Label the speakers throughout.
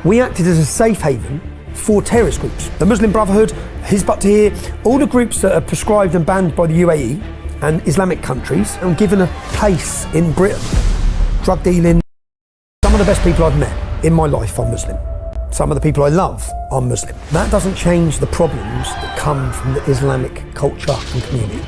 Speaker 1: We acted as a safe haven for terrorist groups. The Muslim Brotherhood, Hizb ut-Tahrir, all the groups that are prescribed and banned by the UAE and Islamic countries, and given a place in Britain. Drug dealing. Some of the best people I've met in my life are Muslim. Some of the people I love are Muslim. That doesn't change the problems that come from the Islamic culture and community.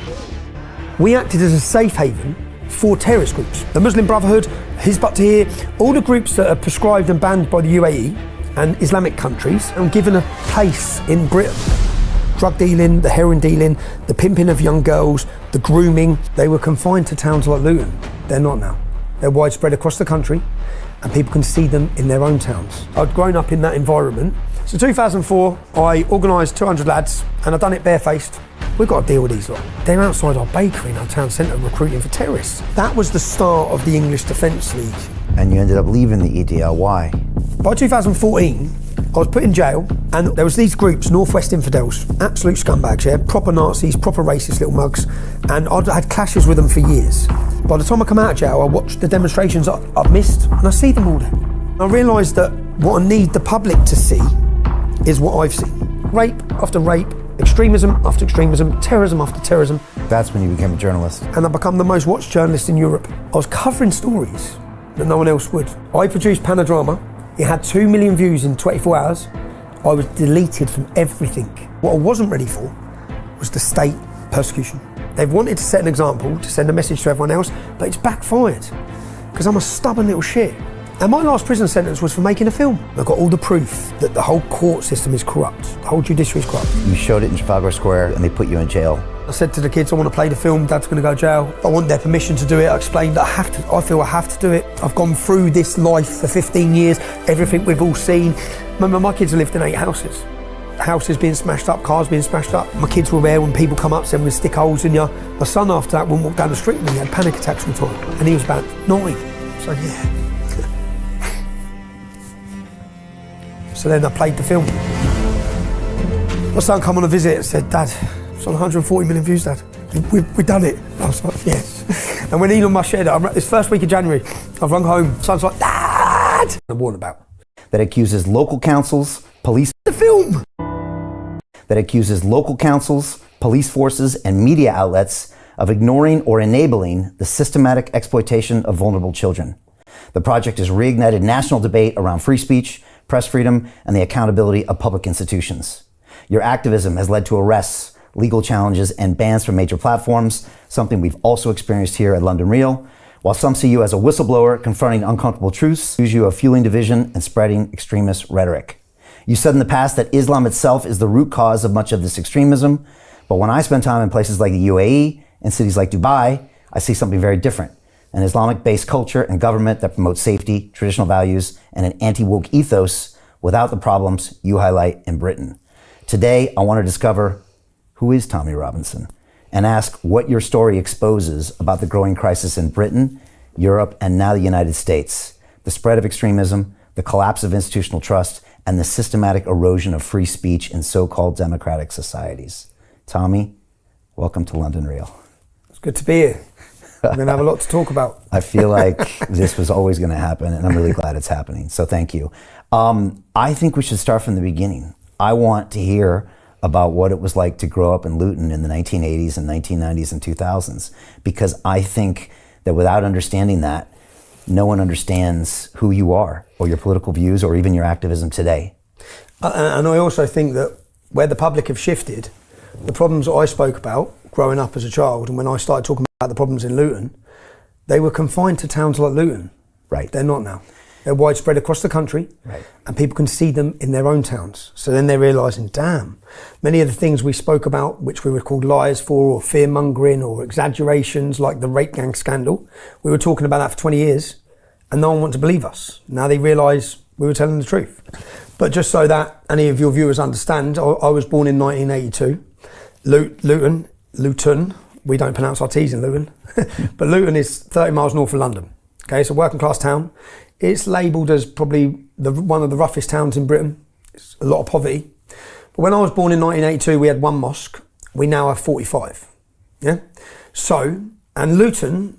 Speaker 1: We acted as a safe haven for terrorist groups. The Muslim Brotherhood, Hizb ut-Tahrir, all the groups that are prescribed and banned by the UAE and Islamic countries, and given a place in Britain. Drug dealing, the heroin dealing, the pimping of young girls, the grooming. They were confined to towns like Luton. They're not now. They're widespread across the country, and people can see them in their own towns. I'd grown up in that environment. So 2004, I organised 200 lads, and I'd done it barefaced. We've got to deal with these lot. They're outside our bakery in our town centre recruiting for terrorists. That was the start of the English Defence League.
Speaker 2: And you ended up leaving the EDL, why?
Speaker 1: By 2014, I was put in jail, and there was these groups, Northwest Infidels, absolute scumbags, yeah, proper Nazis, proper racist little mugs, and I'd had clashes with them for years. By the time I come out of jail, I watched the demonstrations I've missed, and I see them all there. I realised that what I need the public to see is what I've seen. Rape after rape, extremism after extremism, terrorism after terrorism.
Speaker 2: That's when you became a journalist.
Speaker 1: And I become the most watched journalist in Europe. I was covering stories that no one else would. I produced Panodrama. It had 2 million views in 24 hours. I was deleted from everything. What I wasn't ready for was the state persecution. They've wanted to set an example, to send a message to everyone else, but it's backfired because I'm a stubborn little shit. And my last prison sentence was for making a film. I've got all the proof that the whole court system is corrupt. The whole judiciary is corrupt.
Speaker 2: You showed it in Trafalgar Square and they put you in jail.
Speaker 1: I said to the kids, I want to play the film, Dad's going to go to jail. I want their permission to do it. I explained that I feel I have to do it. I've gone through this life for 15 years, everything we've all seen. Remember, my kids have lived in 8 houses. Houses being smashed up, cars being smashed up. My kids were there when people come up saying we'll stick holes in you. My son after that wouldn't walk down the street and he had panic attacks all the time. And he was about 9. So yeah. So then I played the film. My son come on a visit and said, Dad, it's on 140 million views, Dad. We've done it. I was like, yes. And when Elon Musk shared it, this first week of January, I've rung home. Son's like, Dad! I'm warned about.
Speaker 2: That accuses local councils, police...
Speaker 1: The film!
Speaker 2: That accuses local councils, police forces, and media outlets of ignoring or enabling the systematic exploitation of vulnerable children. The project has reignited national debate around free speech, press freedom, and the accountability of public institutions. Your activism has led to arrests, legal challenges, and bans from major platforms, something we've also experienced here at London Real. While some see you as a whistleblower confronting uncomfortable truths, accuse you of fueling division and spreading extremist rhetoric. You said in the past that Islam itself is the root cause of much of this extremism, but when I spend time in places like the UAE and cities like Dubai, I see something very different. An Islamic-based culture and government that promotes safety, traditional values, and an anti-woke ethos without the problems you highlight in Britain. Today, I want to discover who is Tommy Robinson and ask what your story exposes about the growing crisis in Britain, Europe, and now the United States, the spread of extremism, the collapse of institutional trust, and the systematic erosion of free speech in so-called democratic societies. Tommy, welcome to London Real.
Speaker 1: It's good to be here. We're going to have a lot to talk about.
Speaker 2: I feel like this was always going to happen, and I'm really glad it's happening. So thank you. I think we should start from the beginning. I want to hear about what it was like to grow up in Luton in the 1980s and 1990s and 2000s, because I think that without understanding that, no one understands who you are or your political views or even your activism today.
Speaker 1: And I also think that where the public have shifted, the problems that I spoke about growing up as a child, and when I started talking about the problems in Luton, they were confined to towns like Luton.
Speaker 2: Right.
Speaker 1: They're not now. They're widespread across the country,
Speaker 2: right,
Speaker 1: and people can see them in their own towns. So then they're realising, damn, many of the things we spoke about, which we were called liars for, or fear-mongering, or exaggerations, like the rape gang scandal, we were talking about that for 20 years, and no one wanted to believe us. Now they realise we were telling the truth. But just so that any of your viewers understand, I was born in 1982. Luton, we don't pronounce our T's in Luton, but Luton is 30 miles north of London. Okay, it's a working class town. It's labelled as probably one of the roughest towns in Britain. It's a lot of poverty. But when I was born in 1982, we had 1 mosque. We now have 45. Yeah. So, and Luton,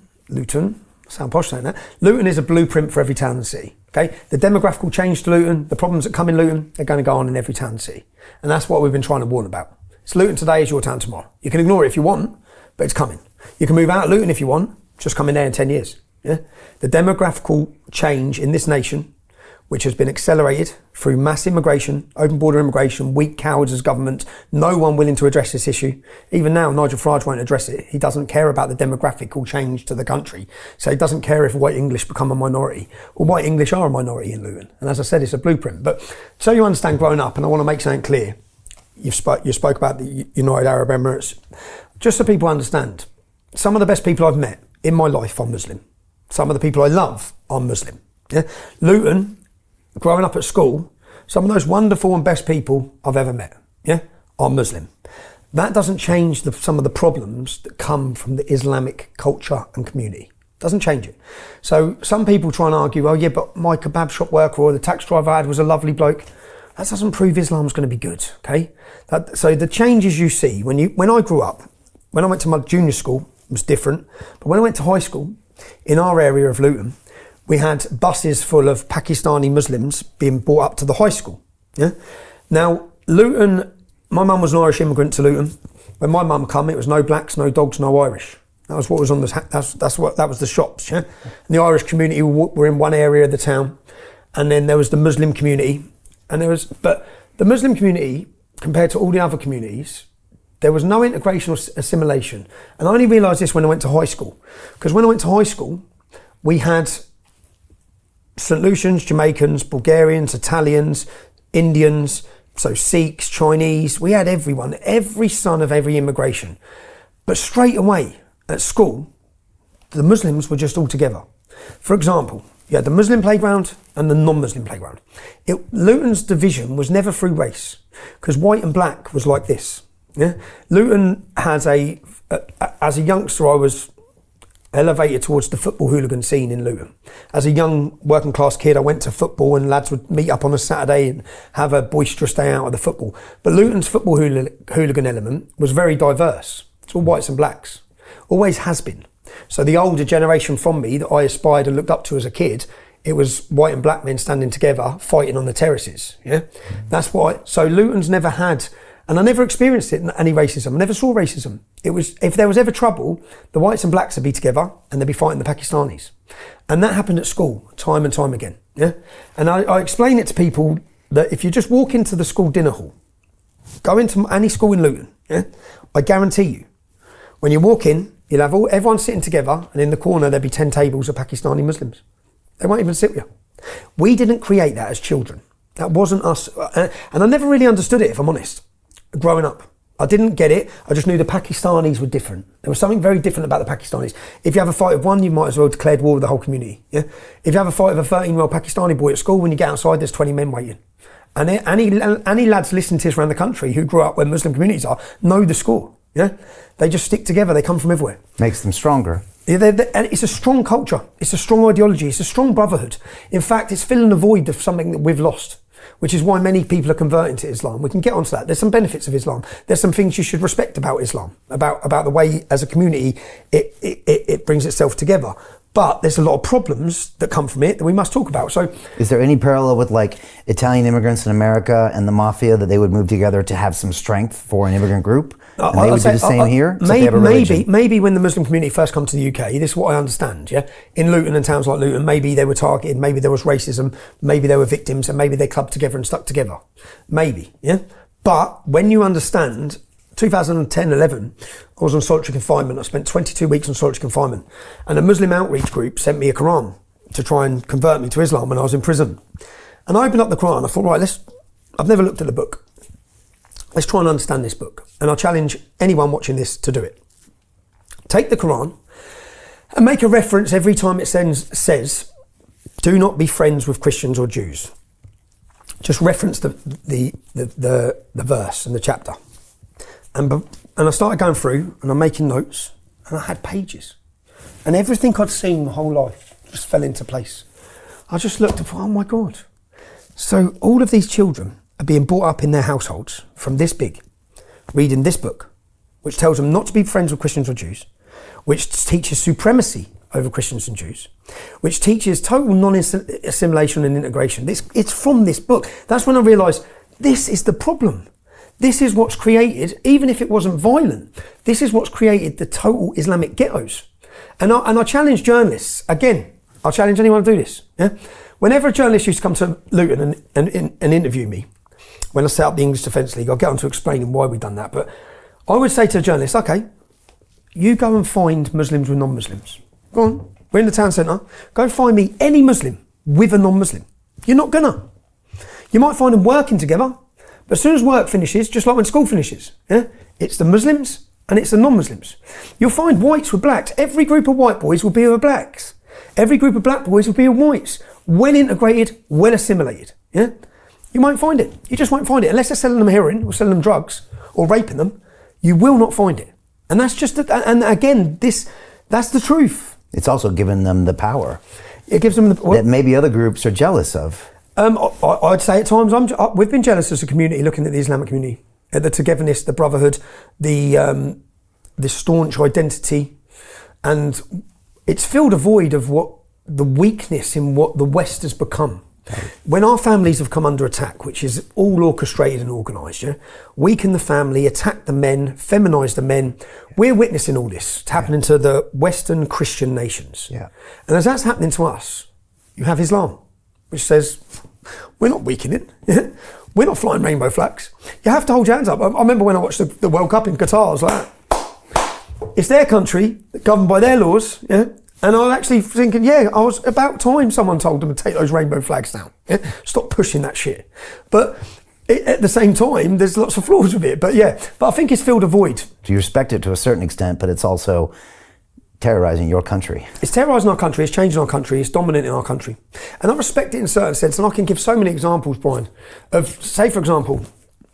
Speaker 1: sound posh saying that, Luton is a blueprint for every town and city. Okay, the demographical change to Luton, the problems that come in Luton, they're going to go on in every town and city. And that's what we've been trying to warn about. It's Luton today is your town tomorrow. You can ignore it if you want, but it's coming. You can move out of Luton if you want, just come in there in 10 years. Yeah? The demographical change in this nation, which has been accelerated through mass immigration, open border immigration, weak cowards as government, no one willing to address this issue. Even now, Nigel Farage won't address it. He doesn't care about the demographical change to the country. So he doesn't care if white English become a minority. Well, white English are a minority in Luton. And as I said, it's a blueprint. But so you understand growing up, and I want to make something clear. You spoke about the United Arab Emirates. Just so people understand, some of the best people I've met in my life are Muslim. Some of the people I love are Muslim. Yeah? Luton, growing up at school, some of those wonderful and best people I've ever met, yeah, are Muslim. That doesn't change some of the problems that come from the Islamic culture and community. Doesn't change it. So some people try and argue, oh yeah, but my kebab shop worker or the tax driver I had was a lovely bloke. That doesn't prove Islam's going to be good, okay? So the changes you see, when I grew up, when I went to my junior school, it was different. But when I went to high school, in our area of Luton, we had buses full of Pakistani Muslims being brought up to the high school. Yeah. Now, Luton, my mum was an Irish immigrant to Luton. When my mum come, it was no blacks, no dogs, no Irish. That was what was on the. That was the shops. Yeah. And the Irish community were in one area of the town, and then there was the Muslim community, but the Muslim community compared to all the other communities, there was no integration or assimilation. And I only realised this when I went to high school, because when I went to high school, we had St. Lucians, Jamaicans, Bulgarians, Italians, Indians, so Sikhs, Chinese, we had everyone, every son of every immigration. But straight away at school, the Muslims were just all together. For example, you had the Muslim playground and the non-Muslim playground. Luton's division was never through race, because white and black was like this. Yeah? Luton has as a youngster, I was elevated towards the football hooligan scene in Luton. As a young working class kid, I went to football and lads would meet up on a Saturday and have a boisterous day out of the football. But Luton's football hooligan element was very diverse. It's all whites and blacks. Always has been. So the older generation from me that I aspired and looked up to as a kid, it was white and black men standing together fighting on the terraces. Yeah, that's why. So Luton's never had, and I never experienced any racism. I never saw racism. It was, if there was ever trouble, the whites and blacks would be together and they'd be fighting the Pakistanis. And that happened at school time and time again. Yeah. And I explain it to people that if you just walk into the school dinner hall, go into any school in Luton, yeah, I guarantee you, when you walk in, you'll have everyone sitting together, and in the corner there'll be 10 tables of Pakistani Muslims. They won't even sit with you. We didn't create that as children. That wasn't us. And I never really understood it, if I'm honest, growing up. I didn't get it. I just knew the Pakistanis were different. There was something very different about the Pakistanis. If you have a fight with one, you might as well declare war with the whole community. Yeah. If you have a fight with a 13-year-old Pakistani boy at school, when you get outside, there's 20 men waiting. And any lads listening to this around the country who grew up where Muslim communities are know the score. Yeah. They just stick together. They come from everywhere.
Speaker 2: Makes them stronger.
Speaker 1: Yeah, and it's a strong culture. It's a strong ideology. It's a strong brotherhood. In fact, it's filling the void of something that we've lost, which is why many people are converting to Islam. We can get onto that. There's some benefits of Islam. There's some things you should respect about Islam, about the way as a community it brings itself together. But there's a lot of problems that come from it that we must talk about. So,
Speaker 2: is there any parallel with like Italian immigrants in America and the mafia, that they would move together to have some strength for an immigrant group? And they would do the same here?
Speaker 1: Maybe when the Muslim community first come to the UK, this is what I understand, yeah? In Luton and towns like Luton, maybe they were targeted, maybe there was racism, maybe there were victims, and maybe they clubbed together and stuck together. Maybe, yeah? But when you understand, 2010-11, I was on solitary confinement. I spent 22 weeks on solitary confinement. And a Muslim outreach group sent me a Quran to try and convert me to Islam when I was in prison. And I opened up the Quran. I thought, right, I've never looked at the book. Let's try and understand this book. And I'll challenge anyone watching this to do it. Take the Quran and make a reference every time it says, do not be friends with Christians or Jews. Just reference the verse and the chapter. And I started going through and I'm making notes, and I had pages. And everything I'd seen my whole life just fell into place. I just looked and thought, oh my God. So all of these children are being brought up in their households from this big, reading this book, which tells them not to be friends with Christians or Jews, which teaches supremacy over Christians and Jews, which teaches total non-assimilation and integration. It's from this book. That's when I realised this is the problem. This is what's created, even if it wasn't violent, this is what's created the total Islamic ghettos. And I challenge journalists, again, I'll challenge anyone to do this. Yeah? Whenever a journalist used to come to Luton and interview me, when I set up the English Defence League, I'll get on to explaining why we've done that, but I would say to a journalist, okay, you go and find Muslims with non-Muslims. Go on, we're in the town centre, go find me any Muslim with a non-Muslim. You're not gonna. You might find them working together, but as soon as work finishes, just like when school finishes, yeah, it's the Muslims and it's the non-Muslims. You'll find whites with blacks. Every group of white boys will be with blacks. Every group of black boys will be with whites. Well integrated, well assimilated. Yeah, you won't find it. You just won't find it unless they're selling them heroin or selling them drugs or raping them. You will not find it, and that's just. And again, that's the truth.
Speaker 2: It's also given them the power.
Speaker 1: It gives them
Speaker 2: that maybe other groups are jealous of.
Speaker 1: I'd say at times we've been jealous as a community looking at the Islamic community, at the togetherness, the brotherhood, the staunch identity, and it's filled a void of what the weakness in what the West has become. Right. When our families have come under attack, which is all orchestrated and organised, yeah, weaken the family, attack the men, feminise the men. We're witnessing all this. It's happening to the Western Christian nations. Yeah. And as that's happening to us, you have Islam, which says, we're not weakening. We're not flying rainbow flags. You have to hold your hands up. I remember when I watched the World Cup in Qatar, I was like, it's their country, governed by their laws, yeah? And I was actually thinking, I was about time someone told them to take those rainbow flags down. Yeah? Stop pushing that shit. But at the same time, there's lots of flaws with it. But I think it's filled a void.
Speaker 2: So you respect it to a certain extent, but it's also terrorizing your country.
Speaker 1: It's terrorising our country, it's changing our country, it's dominating our country. And I respect it in a certain sense, and I can give so many examples, Brian, of, say for example,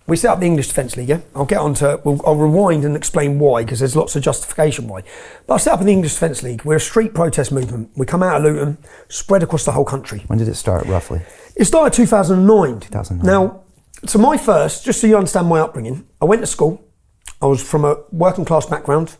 Speaker 1: we set up the English Defence League, yeah? I'll rewind and explain why, because there's lots of justification why. But I set up the English Defence League. We're a street protest movement. We come out of Luton, spread across the whole country.
Speaker 2: When did it start, roughly?
Speaker 1: It started 2009.
Speaker 2: 2009.
Speaker 1: Now, so my first, just so you understand my upbringing, I went to school. I was from a working class background.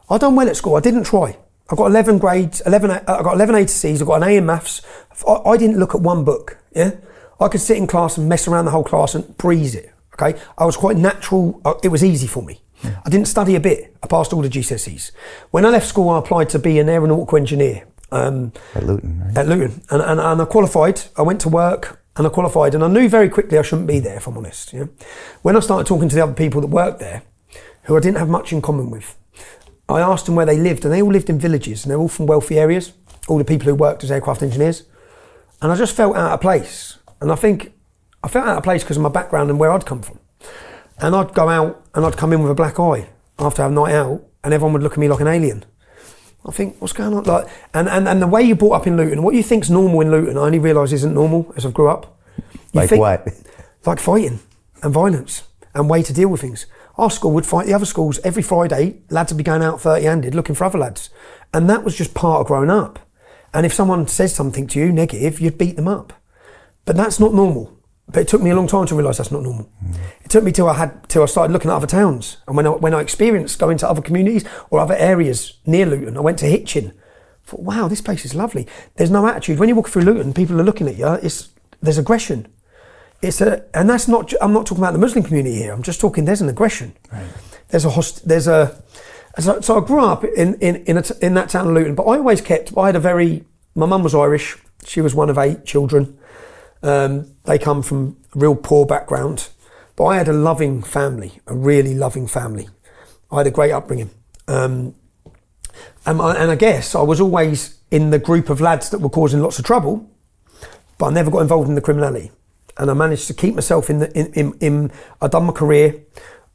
Speaker 1: I done well at school. I didn't try. I got 11 grades, I got 11 A to C's, I got an A in maths. I didn't look at one book, yeah? I could sit in class and mess around the whole class and breeze it, okay? I was quite natural, it was easy for me. Yeah. I didn't study a bit, I passed all the GCSEs. When I left school, I applied to be an aeronautical engineer.
Speaker 2: At Luton, right?
Speaker 1: At Luton, and I qualified, I went to work and I qualified, and I knew very quickly I shouldn't be there, if I'm honest, yeah? When I started talking to the other people that worked there, who I didn't have much in common with, I asked them where they lived, and they all lived in villages, and they're all from wealthy areas, all the people who worked as aircraft engineers. And I just felt out of place. And I think I felt out of place because of my background and where I'd come from. And I'd go out and I'd come in with a black eye after a night out, and everyone would look at me like an alien. I think, what's going on? Like, and the way you brought up in Luton, what you think's normal in Luton, I only realise isn't normal as I grew up.
Speaker 2: Like what?
Speaker 1: Like fighting and violence and way to deal with things. Our school would fight the other schools every Friday. Lads would be going out 30-handed looking for other lads. And that was just part of growing up. And if someone says something to you negative, you'd beat them up. But that's not normal. But it took me a long time to realise that's not normal. It took me till I started looking at other towns. And when I experienced going to other communities or other areas near Luton, I went to Hitchin. I thought, wow, this place is lovely. There's no attitude. When you walk through Luton, people are looking at you. There's aggression. And that's not. I'm not talking about the Muslim community here. I'm just talking. There's an aggression. Right. So I grew up in that town of Luton, but I always kept. My mum was Irish. She was one of 8 children. They come from a real poor background, but I had a loving family, a really loving family. I had a great upbringing, and I guess I was always in the group of lads that were causing lots of trouble, but I never got involved in the criminality. And I managed to keep myself in I done my career,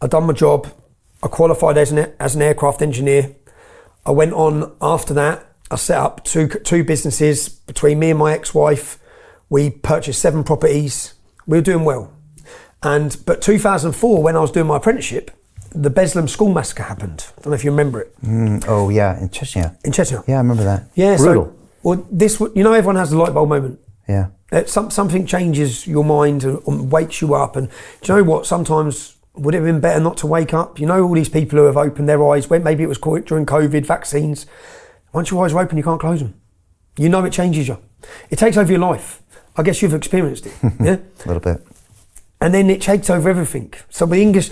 Speaker 1: I done my job, I qualified as an aircraft engineer. I went on after that, I set up two businesses between me and my ex-wife. We purchased 7 properties, we were doing well. But 2004, when I was doing my apprenticeship, the Beslam school massacre happened. I don't know if you remember it.
Speaker 2: Oh yeah, in Chechnya.
Speaker 1: In Chechnya.
Speaker 2: Yeah, I remember that.
Speaker 1: Yeah,
Speaker 2: brutal.
Speaker 1: Everyone has the light bulb moment.
Speaker 2: Yeah.
Speaker 1: Something changes your mind and wakes you up. And do you know what? Sometimes would it have been better not to wake up? You know, all these people who have opened their eyes, when maybe it was during COVID, vaccines. Once your eyes are open, you can't close them. You know it changes you. It takes over your life. I guess you've experienced it, yeah?
Speaker 2: A little bit.
Speaker 1: And then it takes over everything. So the English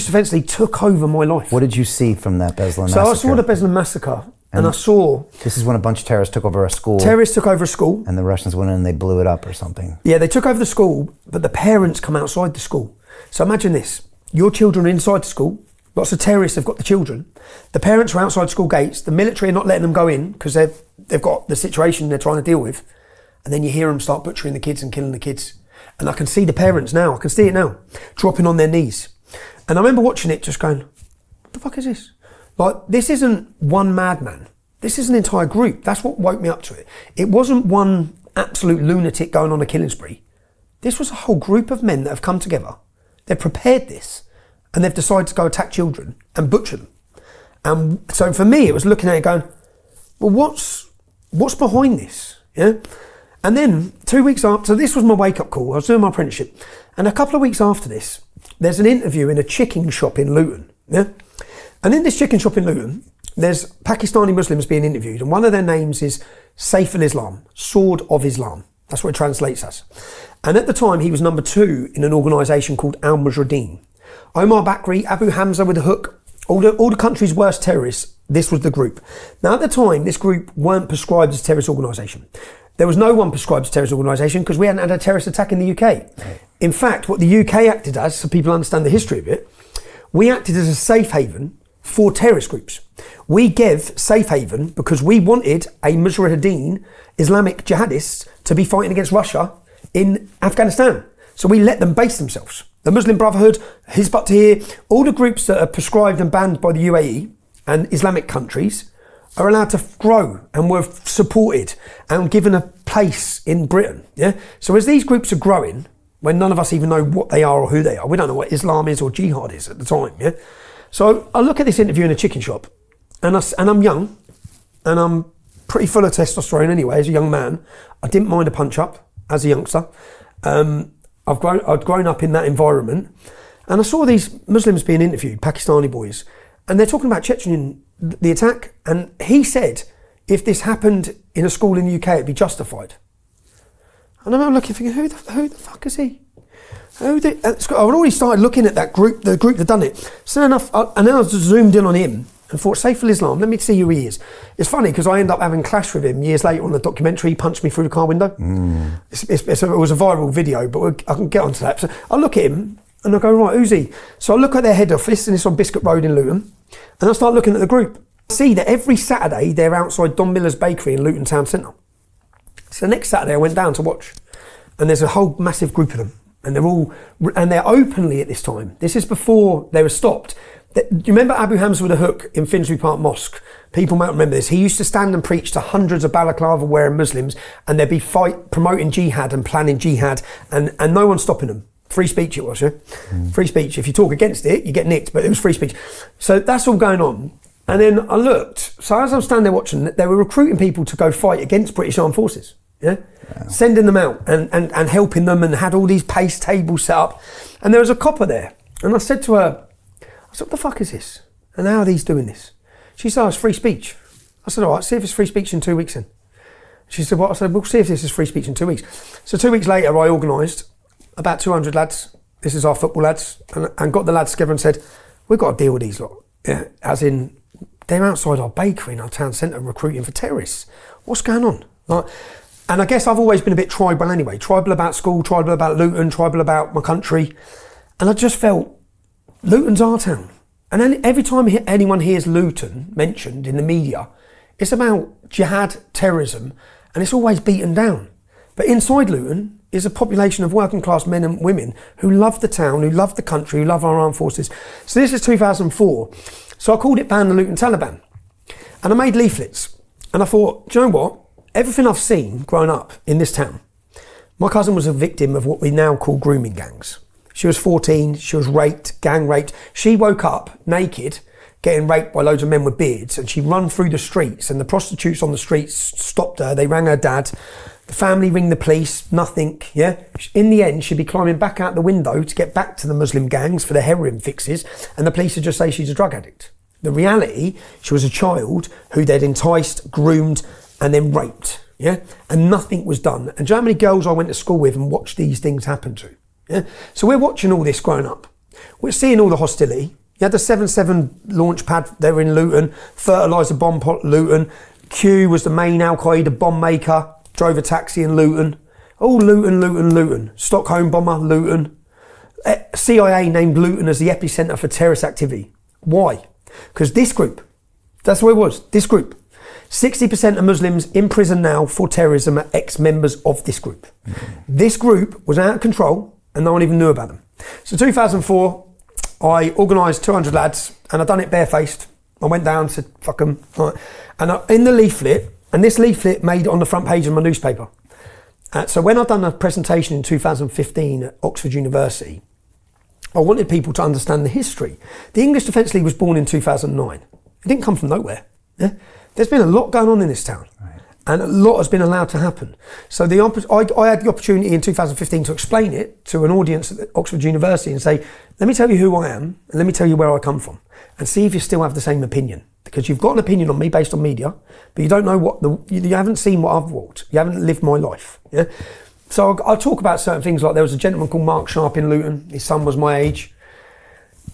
Speaker 1: Defence League took over my life.
Speaker 2: What did you see from that Beslan
Speaker 1: So
Speaker 2: massacre?
Speaker 1: I saw the Beslan massacre, and I saw...
Speaker 2: This is when a bunch of terrorists took over a school.
Speaker 1: Terrorists took over a school.
Speaker 2: And the Russians went in and they blew it up or something.
Speaker 1: Yeah, they took over the school, but the parents come outside the school. So imagine this. Your children are inside the school. Lots of terrorists have got the children. The parents are outside school gates. The military are not letting them go in because they've got the situation they're trying to deal with. And then you hear them start butchering the kids and killing the kids. And I can see the parents now. I can see it now, dropping on their knees. And I remember watching it just going, what the fuck is this? Like, this isn't one madman. This is an entire group. That's what woke me up to it. It wasn't one absolute lunatic going on a killing spree. This was a whole group of men that have come together. They've prepared this and they've decided to go attack children and butcher them. And so for me, it was looking at it going, well, what's behind this? Yeah. And then 2 weeks after, so this was my wake-up call. I was doing my apprenticeship. And a couple of weeks after this, there's an interview in a chicken shop in Luton. Yeah? And in this chicken shop in Luton, there's Pakistani Muslims being interviewed. And one of their names is Saif al-Islam, Sword of Islam. That's what it translates as. And at the time, he was number 2 in an organisation called Al-Mujahideen. Omar Bakri, Abu Hamza with a hook, all the country's worst terrorists, this was the group. Now at the time, this group weren't prescribed as a terrorist organisation. There was no one prescribed as a terrorist organisation because we hadn't had a terrorist attack in the UK. In fact, what the UK acted as, so people understand the history of it, we acted as a safe haven for terrorist groups. We gave safe haven because we wanted a Mujahideen, Islamic jihadists, to be fighting against Russia in Afghanistan. So we let them base themselves. The Muslim Brotherhood, Hizb ut-Tahrir, all the groups that are prescribed and banned by the UAE and Islamic countries are allowed to grow and were supported and given a place in Britain. Yeah. So as these groups are growing, when none of us even know what they are or who they are, we don't know what Islam is or jihad is at the time. Yeah. So I look at this interview in a chicken shop, and I'm young, and I'm pretty full of testosterone anyway. As a young man, I didn't mind a punch up as a youngster. I'd grown up in that environment, and I saw these Muslims being interviewed, Pakistani boys, and they're talking about Chechen, the attack, and he said if this happened in a school in the UK, it'd be justified. And I'm looking, thinking, who the fuck is he? I'd already started looking at that group, the group that done it. So enough, and then I zoomed in on him and thought, Saif al-Islam, let me see who he is. It's funny because I end up having a clash with him years later on the documentary. He punched me through the car window. It was a viral video, but I can get onto that. So I look at him and I go, right, who's he? So I look at their head office, and it's on Biscuit Road in Luton. And I start looking at the group. I see that every Saturday they're outside Don Miller's bakery in Luton Town Centre. So next Saturday I went down to watch, and there's a whole massive group of them, and they're openly at this time. This is before they were stopped. Do you remember Abu Hamza with a hook in Finsbury Park Mosque? People might remember this. He used to stand and preach to hundreds of balaclava wearing Muslims, and there'd be promoting jihad and planning jihad, and no one stopping them. Free speech it was, yeah? Free speech. If you talk against it, you get nicked, but it was free speech. So that's all going on. And then I looked. So as I'm standing there watching, they were recruiting people to go fight against British Armed Forces. Yeah? Wow. Sending them out and helping them, and had all these pace tables set up. And there was a copper there. And I said to her, what the fuck is this? And how are these doing this? She said, it's free speech. I said, all right, see if it's free speech in 2 weeks then. She said, what? I said, we'll see if this is free speech in 2 weeks. So 2 weeks later, I organised about 200 lads, this is our football lads, and got the lads together and said, we've got to deal with these lot. Yeah, as in, they're outside our bakery in our town centre recruiting for terrorists. What's going on? Like, and I guess I've always been a bit tribal anyway. Tribal about school, tribal about Luton, tribal about my country. And I just felt, Luton's our town. And then every time anyone hears Luton mentioned in the media, it's about jihad, terrorism, and it's always beaten down. But inside Luton is a population of working class men and women who love the town, who love the country, who love our armed forces. So this is 2004. So I called it Ban the Luton Taliban. And I made leaflets. And I thought, do you know what? Everything I've seen growing up in this town, my cousin was a victim of what we now call grooming gangs. She was 14, she was raped, gang raped. She woke up naked, getting raped by loads of men with beards, and she'd run through the streets, and the prostitutes on the streets stopped her. They rang her dad. The family ring the police, nothing, yeah? In the end, she'd be climbing back out the window to get back to the Muslim gangs for their heroin fixes, and the police would just say she's a drug addict. The reality, she was a child who they'd enticed, groomed, and then raped. Yeah, and nothing was done. And do you know how many girls I went to school with and watched these things happen to? Yeah, so we're watching all this growing up. We're seeing all the hostility. You had the 7-7 launch pad there in Luton, fertiliser bomb pot Luton. Q was the main Al Qaeda bomb maker, drove a taxi in Luton. All Luton, Luton, Luton. Stockholm bomber, Luton. CIA named Luton as the epicentre for terrorist activity. Why? Because this group, that's what it was, this group. 60% of Muslims in prison now for terrorism are ex-members of this group. This group was out of control and no one even knew about them. So 2004, I organised 200 lads and I done it barefaced. I went down, said, fuck them. And in the leaflet, and this leaflet made it on the front page of my newspaper. So when I'd done a presentation in 2015 at Oxford University, I wanted people to understand the history. The English Defence League was born in 2009. It didn't come from nowhere. Yeah? There's been a lot going on in this town. Right. And a lot has been allowed to happen. So I had the opportunity in 2015 to explain it to an audience at Oxford University and say, let me tell you who I am and let me tell you where I come from and see if you still have the same opinion. Because you've got an opinion on me based on media, but you don't know you haven't seen what I've walked. You haven't lived my life. Yeah. So I'll talk about certain things, like there was a gentleman called Mark Sharp in Luton. His son was my age.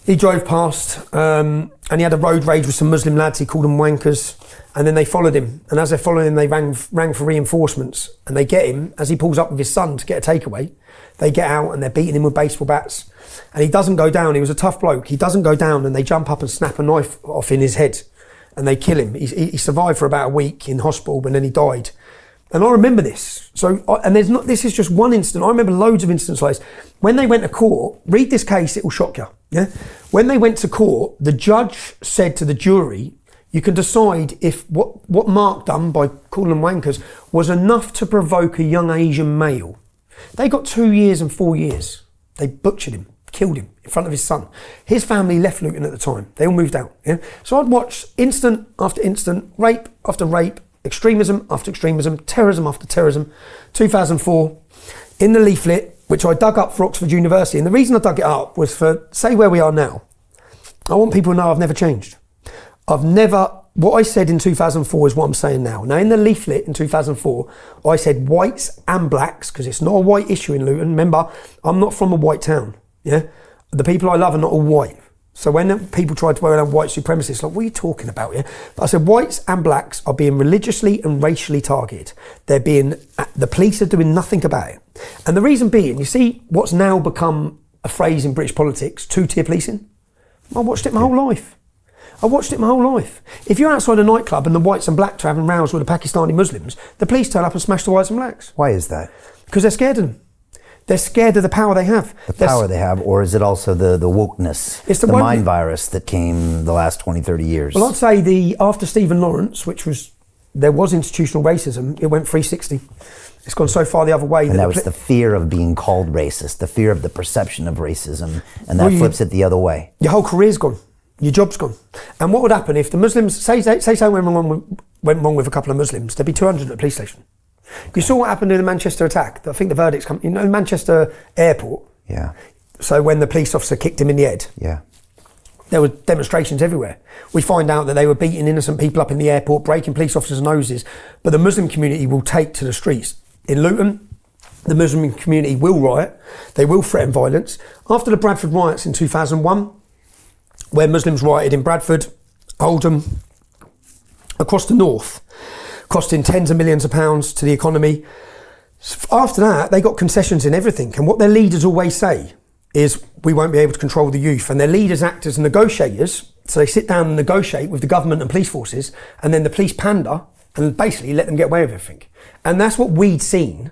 Speaker 1: He drove past and he had a road rage with some Muslim lads. He called them wankers. And then they followed him. And as they followed him, they rang for reinforcements. And they get him, as he pulls up with his son to get a takeaway, they get out and they're beating him with baseball bats. And he doesn't go down. He was a tough bloke. He doesn't go down and they jump up and snap a knife off in his head. And they kill him. He survived for about a week in hospital, but then he died. And I remember this. This is just one incident. I remember loads of incidents like this. When they went to court, read this case, it will shock you. Yeah. When they went to court, the judge said to the jury, you can decide if what Mark done by calling them wankers was enough to provoke a young Asian male. They got 2 years and 4 years. They butchered him, killed him in front of his son. His family left Luton at the time. They all moved out. Yeah? So I'd watch incident after incident, rape after rape, extremism after extremism, terrorism after terrorism. 2004, in the leaflet, which I dug up for Oxford University. And the reason I dug it up was for, say where we are now. I want people to know I've never changed. What I said in 2004 is what I'm saying now. Now in the leaflet in 2004, I said whites and blacks, because it's not a white issue in Luton. Remember, I'm not from a white town. Yeah, the people I love are not all white. So when people try to wear around white supremacists, like, what are you talking about here? But I said whites and blacks are being religiously and racially targeted. The police are doing nothing about it. And the reason being, you see what's now become a phrase in British politics, two-tier policing? I watched it my whole life. If you're outside a nightclub and the whites and blacks are having rows with the Pakistani Muslims, the police turn up and smash the whites and blacks.
Speaker 2: Why is that?
Speaker 1: Because they're scared of them. They're scared of the power they have.
Speaker 2: Or is it also the wokeness, it's the mind virus that came the last 20, 30 years?
Speaker 1: Well, I'd say after Stephen Lawrence, there was institutional racism, it went 360. It's gone so far the other way.
Speaker 2: And that was the fear of being called racist, the fear of the perception of racism, and that flips it the other way.
Speaker 1: Your whole career's gone. Your job's gone. And what would happen if the Muslims, say something went wrong with a couple of Muslims, there'd be 200 at the police station. You saw what happened in the Manchester attack. I think the verdict's come, Manchester airport.
Speaker 2: Yeah.
Speaker 1: So when the police officer kicked him in the head.
Speaker 2: Yeah.
Speaker 1: There were demonstrations everywhere. We find out that they were beating innocent people up in the airport, breaking police officers' noses. But the Muslim community will take to the streets. In Luton, the Muslim community will riot. They will threaten violence. After the Bradford riots in 2001, where Muslims rioted in Bradford, Oldham, across the north, costing tens of millions of pounds to the economy. After that, they got concessions in everything. And what their leaders always say is, we won't be able to control the youth. And their leaders act as negotiators. So they sit down and negotiate with the government and police forces, and then the police pander and basically let them get away with everything. And that's what we'd seen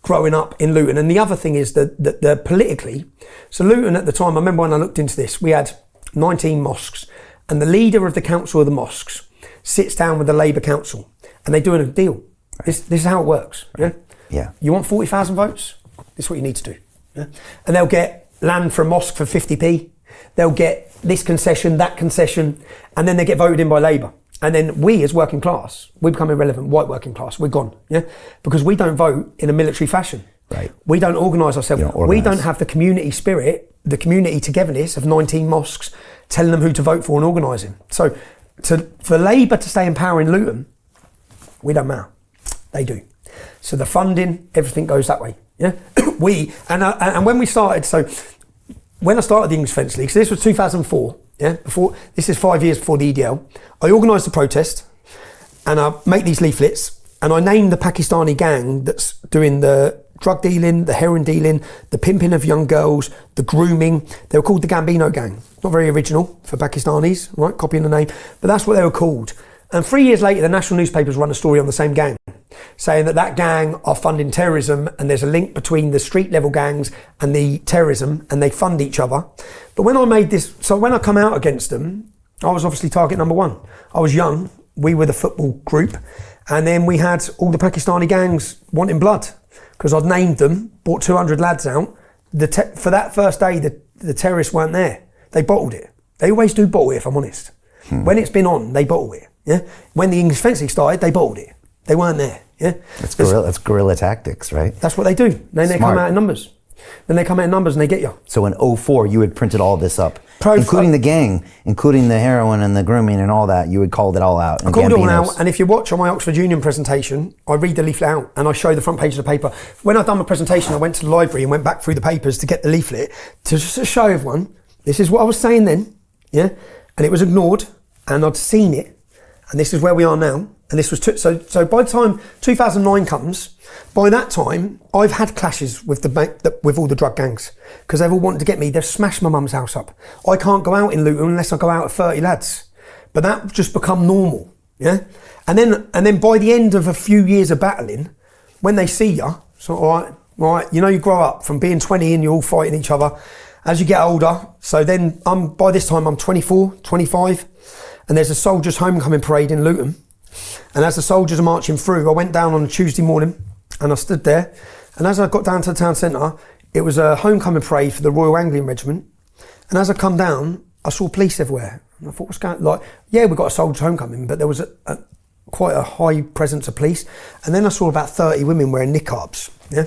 Speaker 1: growing up in Luton. And the other thing is that politically, so Luton at the time, I remember when I looked into this, we had 19 mosques, and the leader of the council of the mosques sits down with the Labour council, and they do a deal. Right. This is how it works. Yeah.
Speaker 2: Yeah.
Speaker 1: You want 40,000 votes? This is what you need to do. Yeah. And they'll get land for a mosque for 50p. They'll get this concession, that concession, and then they get voted in by Labour. And then we, as working class, we become irrelevant. White working class, we're gone. Yeah. Because we don't vote in a military fashion.
Speaker 2: Right.
Speaker 1: We don't organise ourselves. We don't have the community spirit the community togetherness of 19 mosques, telling them who to vote for and organising. So for Labour to stay in power in Luton, we don't matter. They do. So the funding, everything goes that way. Yeah, and when we started, so when I started the English Defence League, so this was 2004. Yeah, this is 5 years before the EDL. I organised a protest, and I make these leaflets, and I named the Pakistani gang that's doing the drug dealing, the heroin dealing, the pimping of young girls, the grooming. They were called the Gambino Gang. Not very original for Pakistanis, right? Copying the name, but that's what they were called. And 3 years later, the national newspapers run a story on the same gang, saying that gang are funding terrorism, and there's a link between the street level gangs and the terrorism, and they fund each other. But when I made this, so when I come out against them, I was obviously target number one. I was young, we were the football group, and then we had all the Pakistani gangs wanting blood, because I'd named them, brought 200 lads out. For that first day, the terrorists weren't there. They bottled it. They always do bottle it, if I'm honest. When it's been on, they bottle it. Yeah. When the English Defence League started, they bottled it. They weren't there. Yeah.
Speaker 2: That's guerrilla tactics, right?
Speaker 1: That's what they do. Then they come out in numbers. Then they come out in numbers and they get you.
Speaker 2: So in 2004, you had printed all this up, including the gang, including the heroin and the grooming and all that. You had called it all out.
Speaker 1: I called it all out, and if you watch on my Oxford Union presentation, I read the leaflet out and I show the front page of the paper. When I'd done my presentation, I went to the library and went back through the papers to get the leaflet to just show everyone, this is what I was saying then, yeah? And it was ignored, and I'd seen it. And this is where we are now. And this was so by the time 2009 comes, by that time I've had clashes with with all the drug gangs, because they've all wanted to get me. They've smashed my mum's house up. I can't go out in Luton unless I go out with 30 lads. But that just become normal, yeah. And then by the end of a few years of battling, when they see you, so all right, you know, you grow up from being 20 and you're all fighting each other. As you get older, so then by this time I'm 24, 25. And there's a soldiers' homecoming parade in Luton. And as the soldiers are marching through, I went down on a Tuesday morning and I stood there. And as I got down to the town centre, it was a homecoming parade for the Royal Anglian Regiment. And as I come down, I saw police everywhere. And I thought, what's going on? Like, yeah, we've got a soldiers' homecoming, but there was quite a high presence of police. And then I saw about 30 women wearing niqabs, yeah?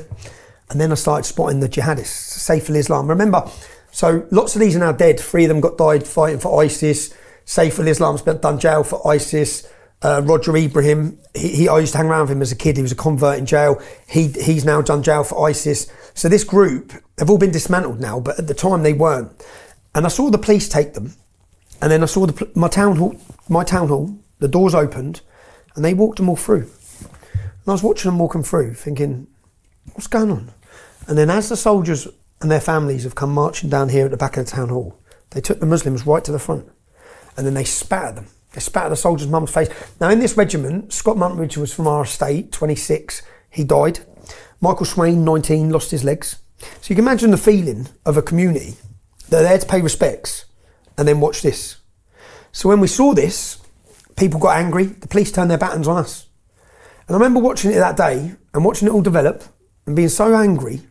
Speaker 1: And then I started spotting the jihadists, Saif al-Islam. Remember, so lots of these are now dead. 3 of them died fighting for ISIS. Saif al-Islam's done jail for ISIS. Roger Ibrahim, I used to hang around with him as a kid. He was a convert in jail. He's now done jail for ISIS. So this group, they've all been dismantled now, but at the time they weren't. And I saw the police take them, and then I saw my town hall, the doors opened, and they walked them all through. And I was watching them walking through, thinking, what's going on? And then as the soldiers and their families have come marching down here at the back of the town hall, they took the Muslims right to the front. And then they spat at them. They spat at the soldier's mum's face. Now in this regiment, Scott Muntridge was from our estate, 26, he died. Michael Swain, 19, lost his legs. So you can imagine the feeling of a community that are there to pay respects and then watch this. So when we saw this, people got angry, the police turned their batons on us. And I remember watching it that day and watching it all develop and being so angry,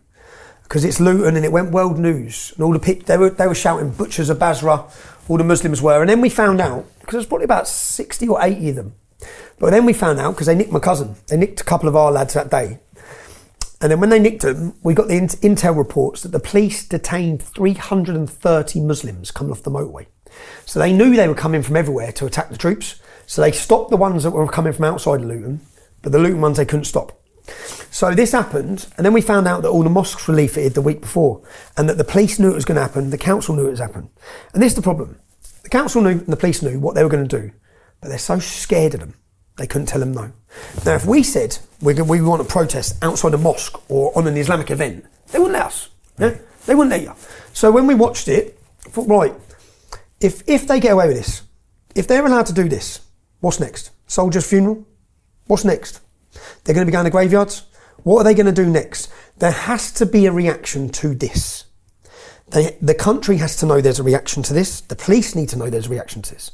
Speaker 1: because it's Luton and it went world news, and all the people, they were shouting butchers of Basra, all the Muslims were. And then we found out, because there's probably about 60 or 80 of them, but then we found out, because they nicked my cousin, they nicked a couple of our lads that day. And then when they nicked them, we got the intel reports that the police detained 330 Muslims coming off the motorway. So they knew they were coming from everywhere to attack the troops. So they stopped the ones that were coming from outside Luton, but the Luton ones they couldn't stop. So this happened, and then we found out that all the mosques were leafleted the week before, and that the police knew it was going to happen, the council knew it was happening. And this is the problem. The council knew and the police knew what they were going to do, but they're so scared of them, they couldn't tell them no. Now, if we said we want to protest outside a mosque or on an Islamic event, they wouldn't let us. Yeah? They wouldn't let you. So when we watched it, I thought, right, if they get away with this, if they're allowed to do this, what's next? Soldier's funeral? What's next? They're going to be going to graveyards. What are they going to do next? There has to be a reaction to this. The country has to know there's a reaction to this. The police need to know there's a reaction to this.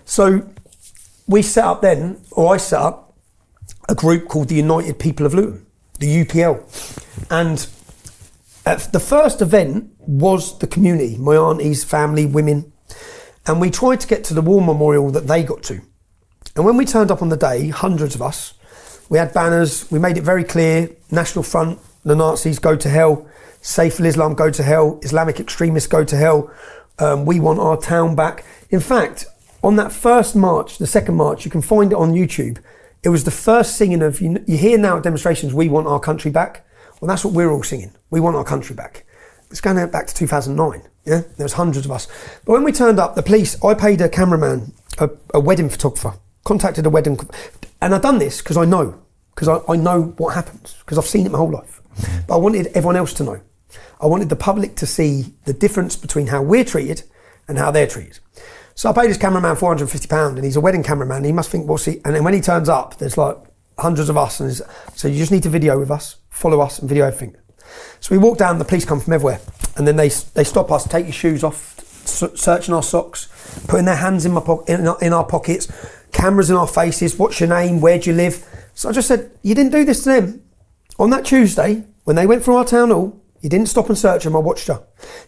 Speaker 1: So I set up a group called the United People of Luton, the UPL. And the first event was the community, my aunties, family, women. And we tried to get to the war memorial that they got to. And when we turned up on the day, hundreds of us, we had banners, we made it very clear, National Front, the Nazis go to hell, Saif al-Islam go to hell, Islamic extremists go to hell, we want our town back. In fact, on that first march, the second march, you can find it on YouTube. It was the first singing of, you hear now at demonstrations, we want our country back. Well, that's what we're all singing. We want our country back. It's going back to 2009. Yeah, there was hundreds of us. But when we turned up, the police, I paid a cameraman, a wedding photographer, contacted a wedding, and I've done this because I know what happens, because I've seen it my whole life. But I wanted everyone else to know. I wanted the public to see the difference between how we're treated and how they're treated. So I paid this cameraman £450, and he's a wedding cameraman. He must think, what's he? And then when he turns up, there's like hundreds of us, and so you just need to video with us, follow us, and video everything. So we walk down, the police come from everywhere, and then they stop us, take your shoes off, searching our socks, putting their hands in our pockets, cameras in our faces, what's your name, where do you live? So I just said, you didn't do this to them. On that Tuesday, when they went through our town hall, you didn't stop and search them, I watched you.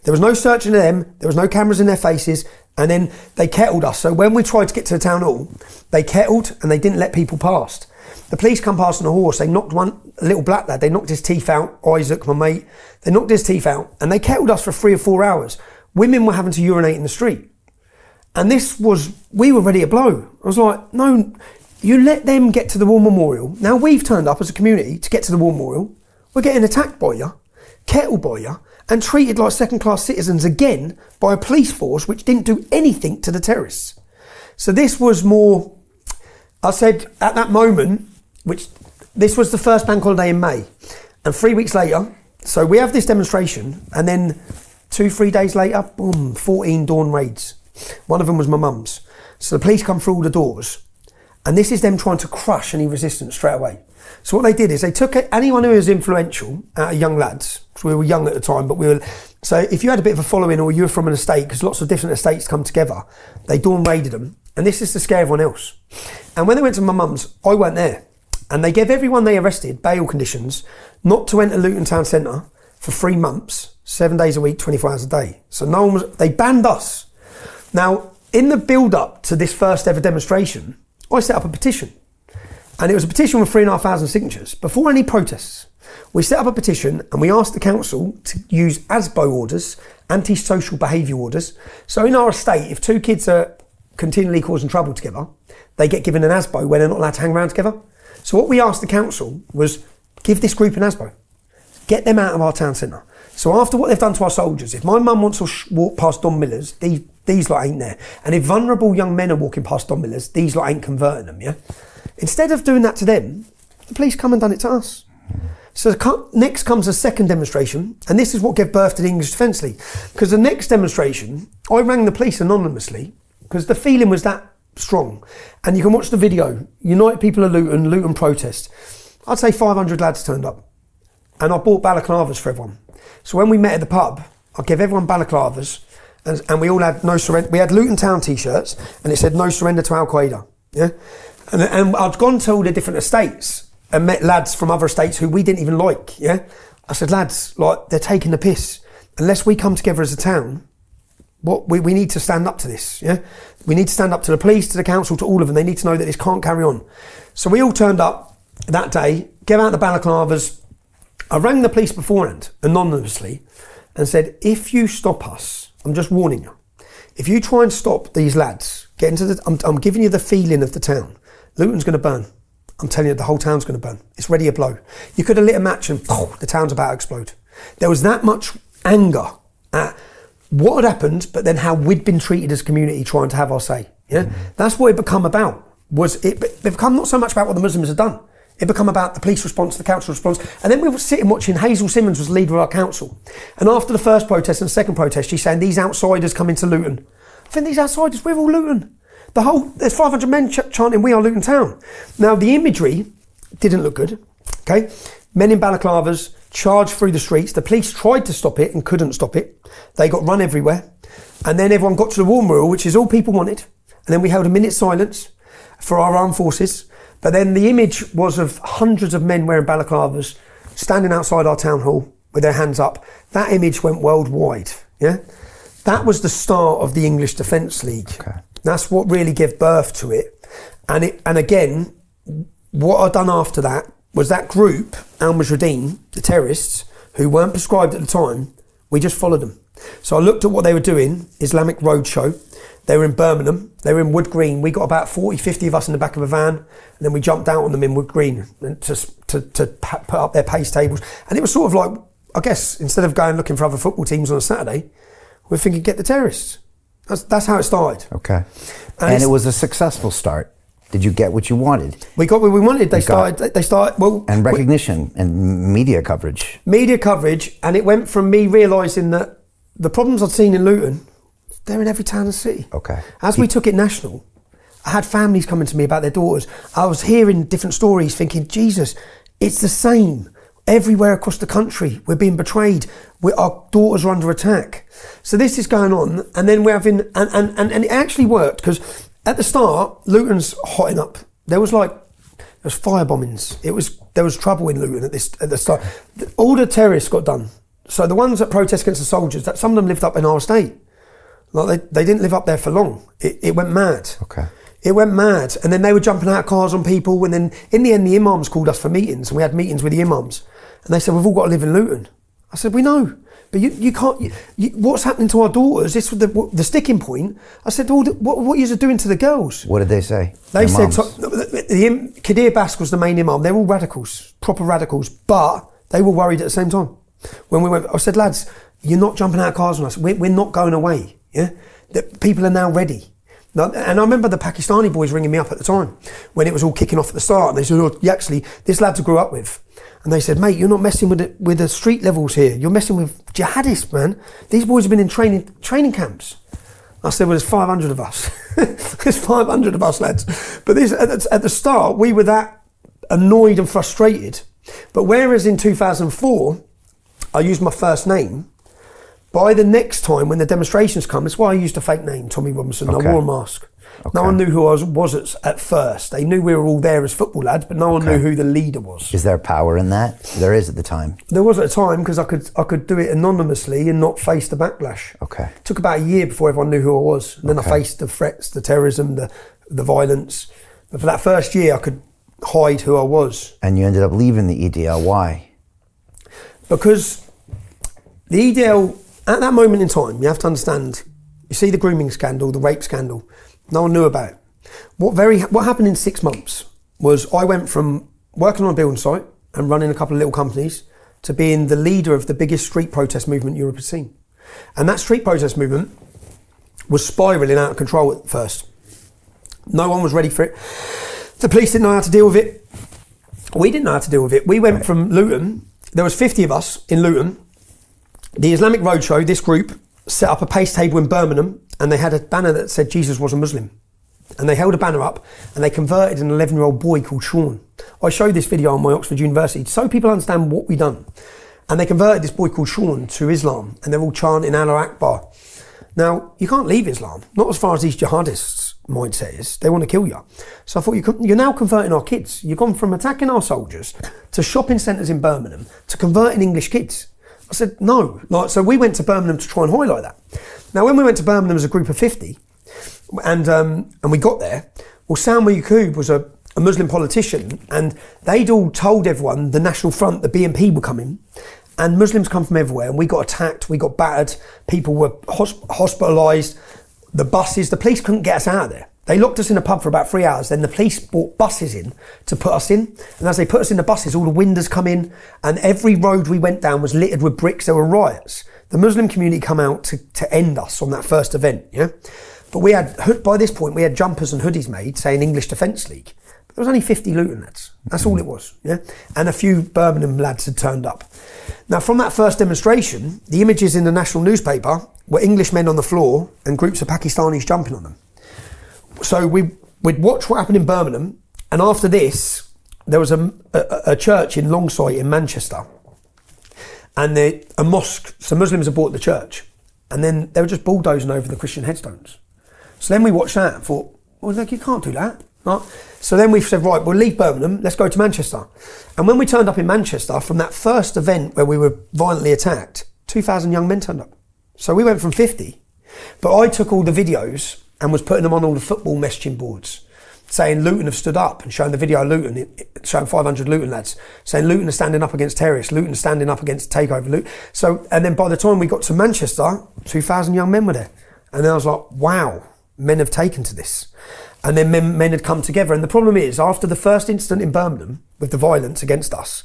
Speaker 1: There was no searching of them, there was no cameras in their faces, and then they kettled us. So when we tried to get to the town hall, they kettled and they didn't let people past. The police come past on a horse, they knocked a little black lad, they knocked his teeth out, Isaac, my mate, they knocked his teeth out, and they kettled us for 3 or 4 hours. Women were having to urinate in the street. And we were ready to blow. I was like, no, you let them get to the war memorial. Now we've turned up as a community to get to the war memorial. We're getting attacked by you, kettled by you, and treated like second-class citizens again by a police force which didn't do anything to the terrorists. So this was more, I said at that moment, this was the first bank holiday in May, and 3 weeks later, so we have this demonstration, and then 2-3 days later, boom, 14 dawn raids. One of them was my mum's. So the police come through all the doors, and this is them trying to crush any resistance straight away. So what they did is they took anyone who was influential, young lads, because we were young at the time, but so if you had a bit of a following or you were from an estate, because lots of different estates come together, they dawn raided them, and this is to scare everyone else. And when they went to my mum's, I weren't there, and they gave everyone they arrested bail conditions not to enter Luton Town Centre for 3 months, 7 days a week, 24 hours a day. So they banned us. Now, in the build-up to this first ever demonstration, I set up a petition. And it was a petition with 3,500 signatures. Before any protests, we set up a petition and we asked the council to use ASBO orders, antisocial behaviour orders. So in our estate, if 2 kids are continually causing trouble together, they get given an ASBO where they're not allowed to hang around together. So what we asked the council was, give this group an ASBO. Get them out of our town centre. So after what they've done to our soldiers, if my mum wants to walk past Don Miller's, these lot ain't there. And if vulnerable young men are walking past Don Miller's, these lot ain't converting them, yeah? Instead of doing that to them, the police come and done it to us. So next comes a second demonstration, and this is what gave birth to the English Defence League. Because the next demonstration, I rang the police anonymously, because the feeling was that strong. And you can watch the video, United People of Luton protest. I'd say 500 lads turned up. And I bought balaclavas for everyone. So when we met at the pub, I gave everyone balaclavas, and we all had no surrender. We had Luton Town t-shirts, and it said no surrender to Al Qaeda. Yeah, and I'd gone to all the different estates and met lads from other estates who we didn't even like. Yeah, I said, lads, like they're taking the piss. Unless we come together as a town, we need to stand up to this. Yeah, we need to stand up to the police, to the council, to all of them. They need to know that this can't carry on. So we all turned up that day, gave out the balaclavas. I rang the police beforehand, anonymously, and said, if you stop us, I'm just warning you, if you try and stop these lads, I'm giving you the feeling of the town. Luton's going to burn. I'm telling you, the whole town's going to burn. It's ready to blow. You could have lit a match and the town's about to explode. There was that much anger at what had happened, but then how we'd been treated as a community trying to have our say. Yeah, That's what it become about. It become not so much about what the Muslims had done. It become about the police response, the council response. And then we were sitting watching, Hazel Simmons was the leader of our council. And after the first protest and the second protest, she's saying, these outsiders come into Luton. I think these outsiders, we're all Luton. There's 500 men chanting, we are Luton Town. Now, the imagery didn't look good, okay? Men in balaclavas charged through the streets. The police tried to stop it and couldn't stop it. They got run everywhere. And then everyone got to the war memorial, which is all people wanted. And then we held a minute's silence for our armed forces. But then the image was of hundreds of men wearing balaclavas standing outside our town hall with their hands up. That image went worldwide, yeah? That was the start of the English Defence League. Okay. That's what really gave birth to it. And again, what I'd done after that was that group, Al Mujahideen, the terrorists, who weren't prescribed at the time, we just followed them. So I looked at what they were doing, Islamic Roadshow. They were in Birmingham, they were in Wood Green. We got about 40, 50 of us in the back of a van, and then we jumped out on them in Wood Green to put up their pace tables. And it was sort of like, I guess, instead of going looking for other football teams on a Saturday, we're thinking, get the terrorists. That's how it started.
Speaker 2: Okay. And it was a successful start. Did you get what you wanted?
Speaker 1: We got what we wanted. They started, well...
Speaker 2: And recognition and media coverage.
Speaker 1: Media coverage, and it went from me realising that the problems I'd seen in Luton, they're in every town and city.
Speaker 2: Okay.
Speaker 1: As we took it national, I had families coming to me about their daughters. I was hearing different stories thinking, Jesus, it's the same. Everywhere across the country, we're being betrayed. Our daughters are under attack. So this is going on, and then we're having... And it actually worked, because at the start, Luton's hotting up. There was fire bombings. There was trouble in Luton at the start. All the terrorists got done. So the ones that protest against the soldiers, that some of them lived up in our estate. Like they didn't live up there for long. It went mad.
Speaker 2: Okay.
Speaker 1: It went mad. And then they were jumping out of cars on people. And then in the end, the imams called us for meetings. And we had meetings with the imams. And they said, we've all got to live in Luton. I said, we know. But you can't... what's happening to our daughters? This was the sticking point. I said, what are you doing to the girls?
Speaker 2: What did they say?
Speaker 1: They said... Kadir Bask was the main imam. They're all radicals. Proper radicals. But they were worried at the same time. When we went... I said, lads, you're not jumping out of cars on us. We're not going away. Yeah, that people are now ready. And I remember the Pakistani boys ringing me up at the time when it was all kicking off at the start. And they said, "Oh, actually, this lad I grew up with." And they said, "Mate, you're not messing with the street levels here. You're messing with jihadists, man. These boys have been in training camps." I said, "Well, there's 500 of us. There's 500 of us, lads." But this at the start, we were that annoyed and frustrated. But whereas in 2004, I used my first name. By the next time when the demonstrations come, it's why I used a fake name, Tommy Robinson.
Speaker 2: Okay.
Speaker 1: I wore a mask. Okay. No one knew who I was at first. They knew we were all there as football lads, but no one knew who the leader was.
Speaker 2: Is there power in that? There is at the time.
Speaker 1: There was at the time, because I could do it anonymously and not face the backlash.
Speaker 2: Okay.
Speaker 1: It took about a year before everyone knew who I was. And then I faced the threats, the terrorism, the violence. But for that first year, I could hide who I was.
Speaker 2: And you ended up leaving the EDL. Why?
Speaker 1: Because the EDL... At that moment in time, you have to understand, you see the grooming scandal, the rape scandal, no one knew about it. What happened in 6 months was I went from working on a building site and running a couple of little companies to being the leader of the biggest street protest movement Europe has seen. And that street protest movement was spiralling out of control at first. No one was ready for it. The police didn't know how to deal with it. We didn't know how to deal with it. We went from Luton, there was 50 of us in Luton. The Islamic Roadshow, this group, set up a pace table in Birmingham, and they had a banner that said Jesus was a Muslim. And they held a banner up, and they converted an 11-year-old boy called Sean. I showed this video on my Oxford University so people understand what we've done. And they converted this boy called Sean to Islam, and they're all chanting Allah Akbar. Now, you can't leave Islam, not as far as these jihadists' mindset is. They want to kill you. So I thought, you're now converting our kids. You've gone from attacking our soldiers to shopping centres in Birmingham to converting English kids. I said, no. So we went to Birmingham to try and highlight that. Now, when we went to Birmingham as a group of 50, and we got there, well, Salma Yaqub was a Muslim politician, and they'd all told everyone the National Front, the BNP were coming, and Muslims come from everywhere, and we got attacked, we got battered, people were hospitalised, the police couldn't get us out of there. They locked us in a pub for about 3 hours. Then the police brought buses in to put us in. And as they put us in the buses, all the windows come in. And every road we went down was littered with bricks. There were riots. The Muslim community come out to end us on that first event. Yeah, but by this point, we had jumpers and hoodies made saying English Defence League. But there was only 50 Luton lads. That's all it was. Yeah, and a few Birmingham lads had turned up. Now, from that first demonstration, the images in the national newspaper were English men on the floor and groups of Pakistanis jumping on them. So we'd watch what happened in Birmingham, and after this, there was a church in Longsight in Manchester, and a mosque. So Muslims had bought the church, and then they were just bulldozing over the Christian headstones. So then we watched that and thought, well, look, you can't do that. Right? So then we said, right, we'll leave Birmingham, let's go to Manchester. And when we turned up in Manchester, from that first event where we were violently attacked, 2,000 young men turned up. So we went from 50, but I took all the videos and was putting them on all the football messaging boards saying Luton have stood up and showing the video of Luton, showing 500 Luton lads, saying Luton are standing up against terrorists, Luton are standing up against takeover. So, and then by the time we got to Manchester, 2,000 young men were there. And then I was like, wow, men have taken to this. And then men had come together. And the problem is, after the first incident in Birmingham with the violence against us,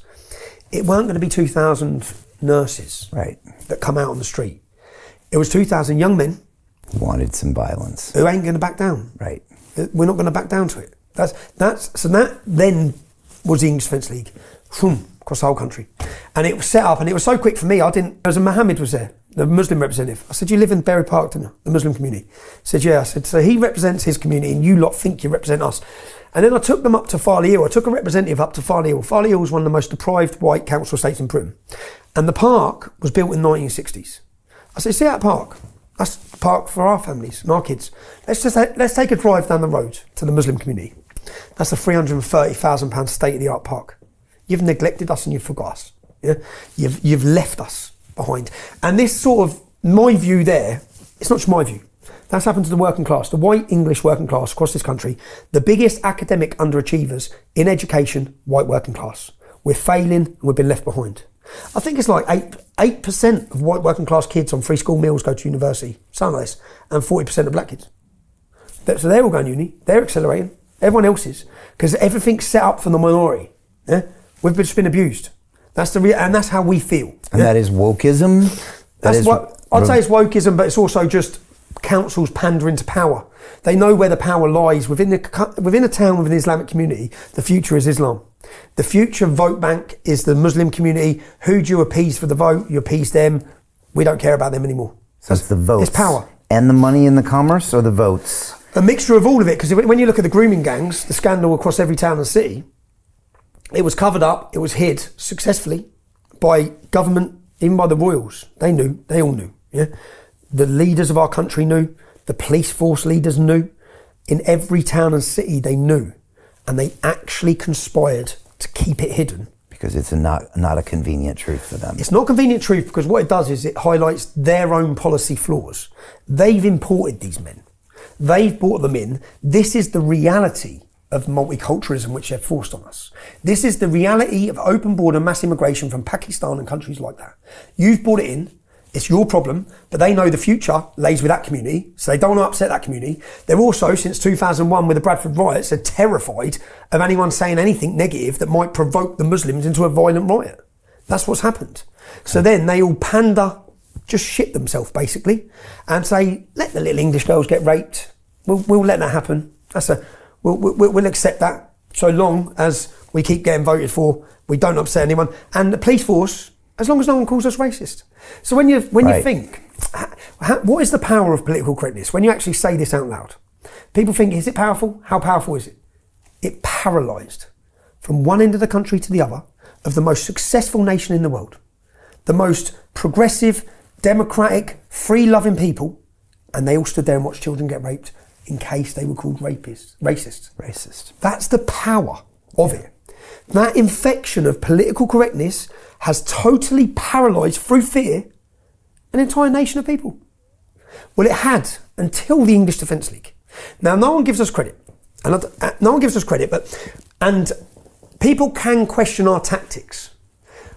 Speaker 1: it weren't going to be 2,000 nurses that come out on the street. It was 2,000 young men
Speaker 2: wanted some violence,
Speaker 1: who ain't going to back down.
Speaker 2: Right.
Speaker 1: We're not going to back down to it. So that then was the English Defence League, across the whole country, and it was set up, and it was so quick for me. As Mohammed was there, the Muslim representative. I said, "You live in Berry Park, don't you? The Muslim community." He said, "Yeah." I said, "So he represents his community, and you lot think you represent us." And then I took them up to Farley Hill. I took a representative up to Farley Hill. Farley Hill was one of the most deprived white council estates in Britain, and the park was built in the 1960s. I said, "See that park? That's the park for our families and our kids. Let's take a drive down the road to the Muslim community. That's a £330,000 state-of-the-art park. You've neglected us and you've forgot us. Yeah? You've left us behind." And this sort of, my view there, it's not just my view. That's happened to the working class, the white English working class across this country. The biggest academic underachievers in education, white working class. We're failing and we've been left behind. I think it's like 8% of white working class kids on free school meals go to university, something like this, and 40% of black kids. So they're all going to uni, they're accelerating, everyone else is, because everything's set up for the minority. Yeah? We've just been abused. That's and that's how we feel.
Speaker 2: And that is wokeism?
Speaker 1: I'd say it's wokeism, but it's also just councils pandering to power. They know where the power lies. Within a town, within the Islamic community, the future is Islam. The future vote bank is the Muslim community. Who do you appease for the vote? You appease them. We don't care about them anymore.
Speaker 2: So it's the votes.
Speaker 1: It's power.
Speaker 2: And the money and the commerce, or the votes?
Speaker 1: A mixture of all of it, because when you look at the grooming gangs, the scandal across every town and city, it was covered up, it was hid successfully by government, even by the royals. They knew, they all knew. Yeah, the leaders of our country knew, the police force leaders knew. In every town and city, they knew. And they actually conspired to keep it hidden.
Speaker 2: Because it's not a convenient truth for them.
Speaker 1: It's not convenient truth, because what it does is it highlights their own policy flaws. They've imported these men. They've brought them in. This is the reality of multiculturalism which they've forced on us. This is the reality of open border mass immigration from Pakistan and countries like that. You've brought it in. It's your problem, but they know the future lays with that community, so they don't want to upset that community. They're also, since 2001 with the Bradford riots, they're terrified of anyone saying anything negative that might provoke the Muslims into a violent riot. That's what's happened. So then they all pander, just shit themselves basically, and say, let the little English girls get raped. We'll let that happen. We'll accept that, so long as we keep getting voted for, we don't upset anyone. And the police force, as long as no one calls us racist. So when you think, what is the power of political correctness? When you actually say this out loud, people think, is it powerful? How powerful is it? It paralysed from one end of the country to the other of the most successful nation in the world, the most progressive, democratic, free-loving people, and they all stood there and watched children get raped in case they were called rapists, racist. That's the power of it. That infection of political correctness has totally paralysed, through fear, an entire nation of people. Well, it had until the English Defence League. Now, no one gives us credit, and people can question our tactics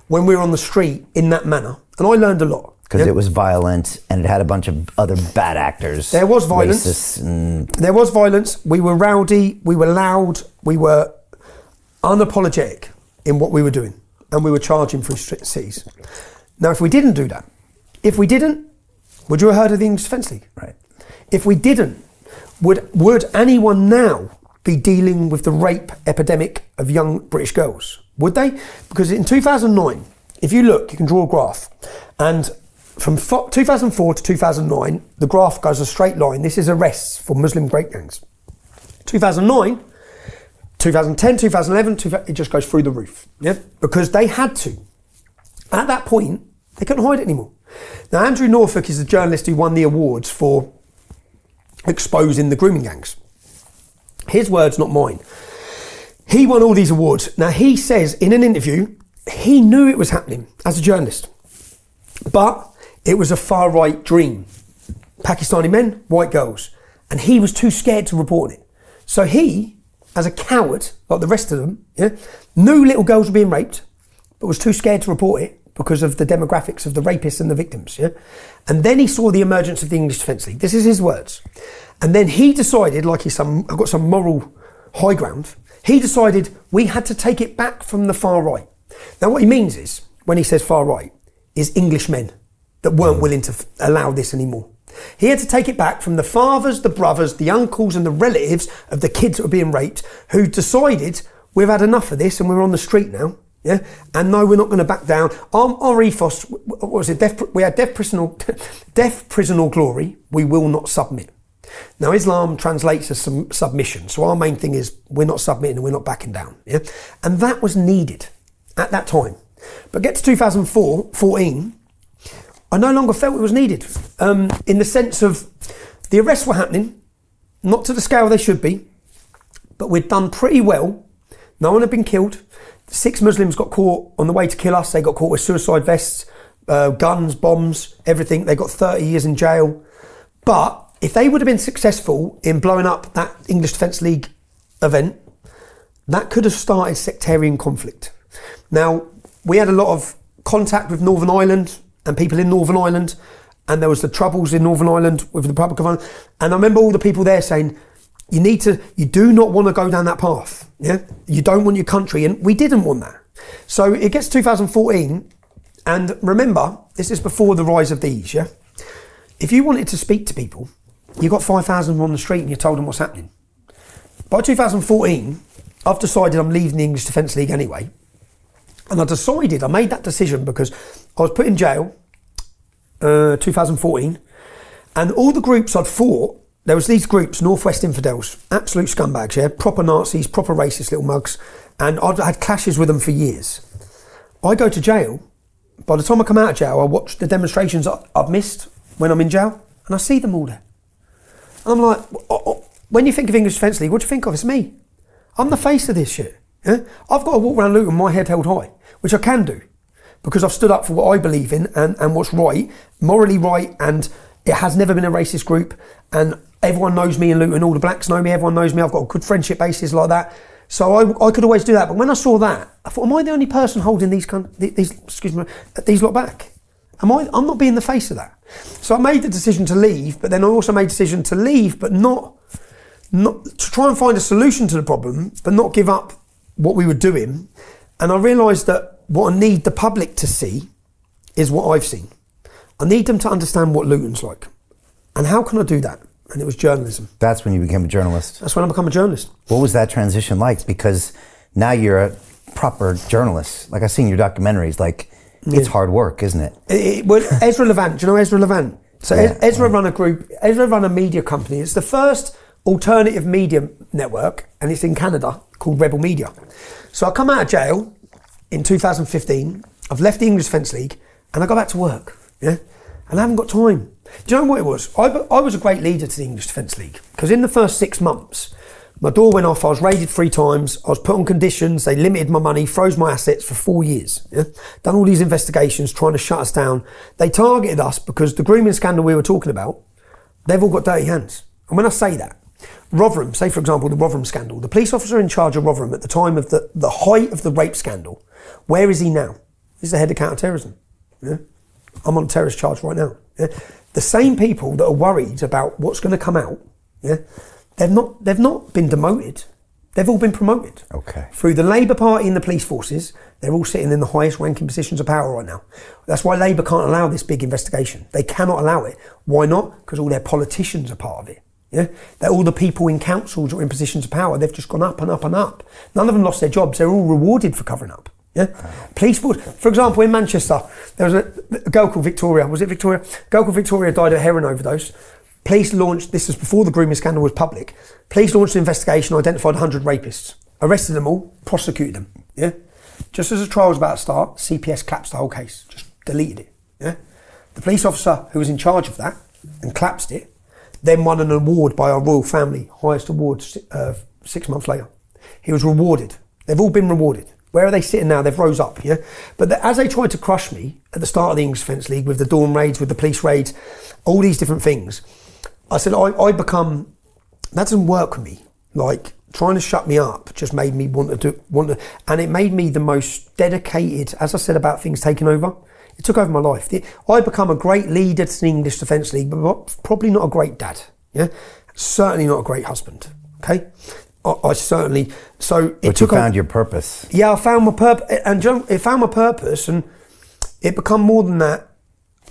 Speaker 1: when we're on the street in that manner. And I learned a lot.
Speaker 2: Because it was violent and it had a bunch of other bad actors.
Speaker 1: There was violence. There was violence. We were rowdy. We were loud. We were unapologetic in what we were doing. And we were charging through cities. Now, if we didn't do that, would you have heard of the English Defence League?
Speaker 2: Right.
Speaker 1: If we didn't, would anyone now be dealing with the rape epidemic of young British girls? Would they? Because in 2009, if you look, you can draw a graph. And from 2004 to 2009, the graph goes a straight line. This is arrests for Muslim rape gangs. 2009, 2010, 2011, it just goes through the roof. Yeah, because they had to. At that point, they couldn't hide it anymore. Now, Andrew Norfolk is the journalist who won the awards for exposing the grooming gangs. His words, not mine. He won all these awards. Now, he says in an interview, he knew it was happening as a journalist, but it was a far-right dream. Pakistani men, white girls. And he was too scared to report it. So he as a coward, like the rest of them, knew little girls were being raped, but was too scared to report it because of the demographics of the rapists and the victims. And then he saw the emergence of the English Defence League. This is his words. And then he decided, like I've got some moral high ground, he decided we had to take it back from the far right. Now what he means is, when he says far right, is Englishmen that weren't willing to allow this anymore. He had to take it back from the fathers, the brothers, the uncles and the relatives of the kids that were being raped, who decided we've had enough of this and we're on the street now. And no, we're not going to back down. Our ethos, what was it? We had death, prison or glory. We will not submit. Now, Islam translates as some submission. So our main thing is we're not submitting and we're not backing down. And that was needed at that time. But get to 2014, I no longer felt it was needed. In the sense of the arrests were happening, not to the scale they should be, but we'd done pretty well. No one had been killed. 6 Muslims got caught on the way to kill us. They got caught with suicide vests, guns, bombs, everything. They got 30 years in jail. But if they would have been successful in blowing up that English Defence League event, that could have started sectarian conflict. Now, we had a lot of contact with Northern Ireland and people in Northern Ireland, and there was the troubles in Northern Ireland with the Republic of Ireland. And I remember all the people there saying, you do not want to go down that path. You don't want your country, and we didn't want that. So it gets 2014, and remember, this is before the rise of these. If you wanted to speak to people, you got 5,000 on the street and you told them what's happening. By 2014, I've decided I'm leaving the English Defence League anyway. And I made that decision because I was put in jail, 2014, and all the groups I'd fought, there was these groups, Northwest Infidels, absolute scumbags, proper Nazis, proper racist little mugs, and I'd had clashes with them for years. I go to jail. By the time I come out of jail, I watch the demonstrations I've missed when I'm in jail, and I see them all there. And I'm like, when you think of English Defence League, what do you think of? It's me. I'm the face of this shit. I've got to walk around Luton with my head held high, which I can do, because I've stood up for what I believe in and what's right, morally right, and it has never been a racist group, and everyone knows me in Luton, all the blacks know me, everyone knows me, I've got a good friendship basis like that. So I could always do that. But when I saw that, I thought, am I the only person holding these lot back? I'm not being the face of that. So I made the decision to leave, but then I also made the decision to leave, but not to try and find a solution to the problem, but not give up what we were doing. And I realised that what I need the public to see is what I've seen. I need them to understand what Luton's like. And how can I do that? And it was journalism.
Speaker 2: That's when you became a journalist.
Speaker 1: That's when I became a journalist.
Speaker 2: What was that transition like? Because now you're a proper journalist. Like I've seen your documentaries, it's hard work, isn't it?
Speaker 1: Well, Ezra Levant, do you know Ezra Levant? So Ezra run a media company. It's the first alternative media network, and it's in Canada, called Rebel Media. So I come out of jail in 2015, I've left the English Defence League, and I go back to work, and I haven't got time. Do you know what it was? I was a great leader to the English Defence League, because in the first 6 months, my door went off, I was raided 3 times, I was put on conditions, they limited my money, froze my assets for 4 years. Done all these investigations trying to shut us down. They targeted us because the grooming scandal we were talking about, they've all got dirty hands. And when I say that, Rotherham, say for example the Rotherham scandal, the police officer in charge of Rotherham at the time of the height of the rape scandal, where is he now? He's the head of counter-terrorism. I'm on a terrorist charge right now. The same people that are worried about what's going to come out, they've not been demoted. They've all been promoted.
Speaker 2: Okay.
Speaker 1: Through the Labour Party and the police forces, they're all sitting in the highest ranking positions of power right now. That's why Labour can't allow this big investigation. They cannot allow it. Why not? Because all their politicians are part of it. They're all the people in councils or in positions of power. They've just gone up and up and up. None of them lost their jobs. They're all rewarded for covering up. Police force, for example, in Manchester, there was a girl called Victoria. Was it Victoria? A girl called Victoria died of heroin overdose. Police launched, this was before the grooming scandal was public, police launched an investigation, identified 100 rapists, arrested them all, prosecuted them. Just as the trial was about to start, CPS collapsed the whole case, just deleted it. The police officer who was in charge of that and collapsed it, then won an award by our royal family, highest award 6 months later. He was rewarded. They've all been rewarded. Where are they sitting now? They've rose up, But as they tried to crush me at the start of the English Defence League with the Dawn raids, with the police raids, all these different things, I said, that doesn't work with me. trying to shut me up just made me want to, and it made me the most dedicated, as I said about things taking over. It took over my life. I become a great leader to the English Defence League, but probably not a great dad. Yeah, certainly not a great husband. Okay, I certainly. So it
Speaker 2: but
Speaker 1: took.
Speaker 2: You found your purpose.
Speaker 1: Yeah, I found my purpose, and it found my purpose, and it become more than that.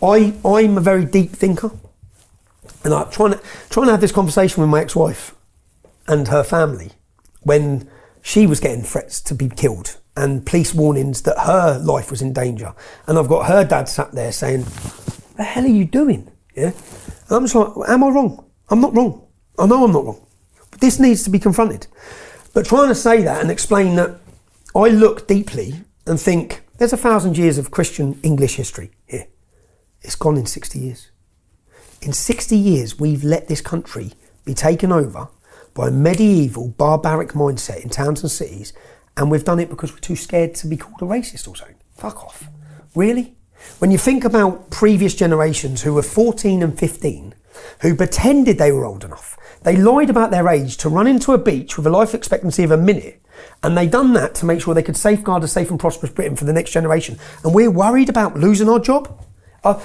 Speaker 1: I'm a very deep thinker, and I'm trying to have this conversation with my ex-wife and her family when she was getting threats to be killed and police warnings that her life was in danger. And I've got her dad sat there saying, "What the hell are you doing?" Yeah, and I'm just like, "Am I wrong? I'm not wrong. I know I'm not wrong. But this needs to be confronted." But trying to say that and explain that I look deeply and think there's 1,000 years of Christian English history here. It's gone in 60 years. In 60 years, we've let this country be taken over by a medieval, barbaric mindset in towns and cities, and we've done it because we're too scared to be called a racist or something. Fuck off. Really? When you think about previous generations who were 14 and 15, who pretended they were old enough, they lied about their age to run into a beach with a life expectancy of a minute, and they done that to make sure they could safeguard a safe and prosperous Britain for the next generation. And we're worried about losing our job?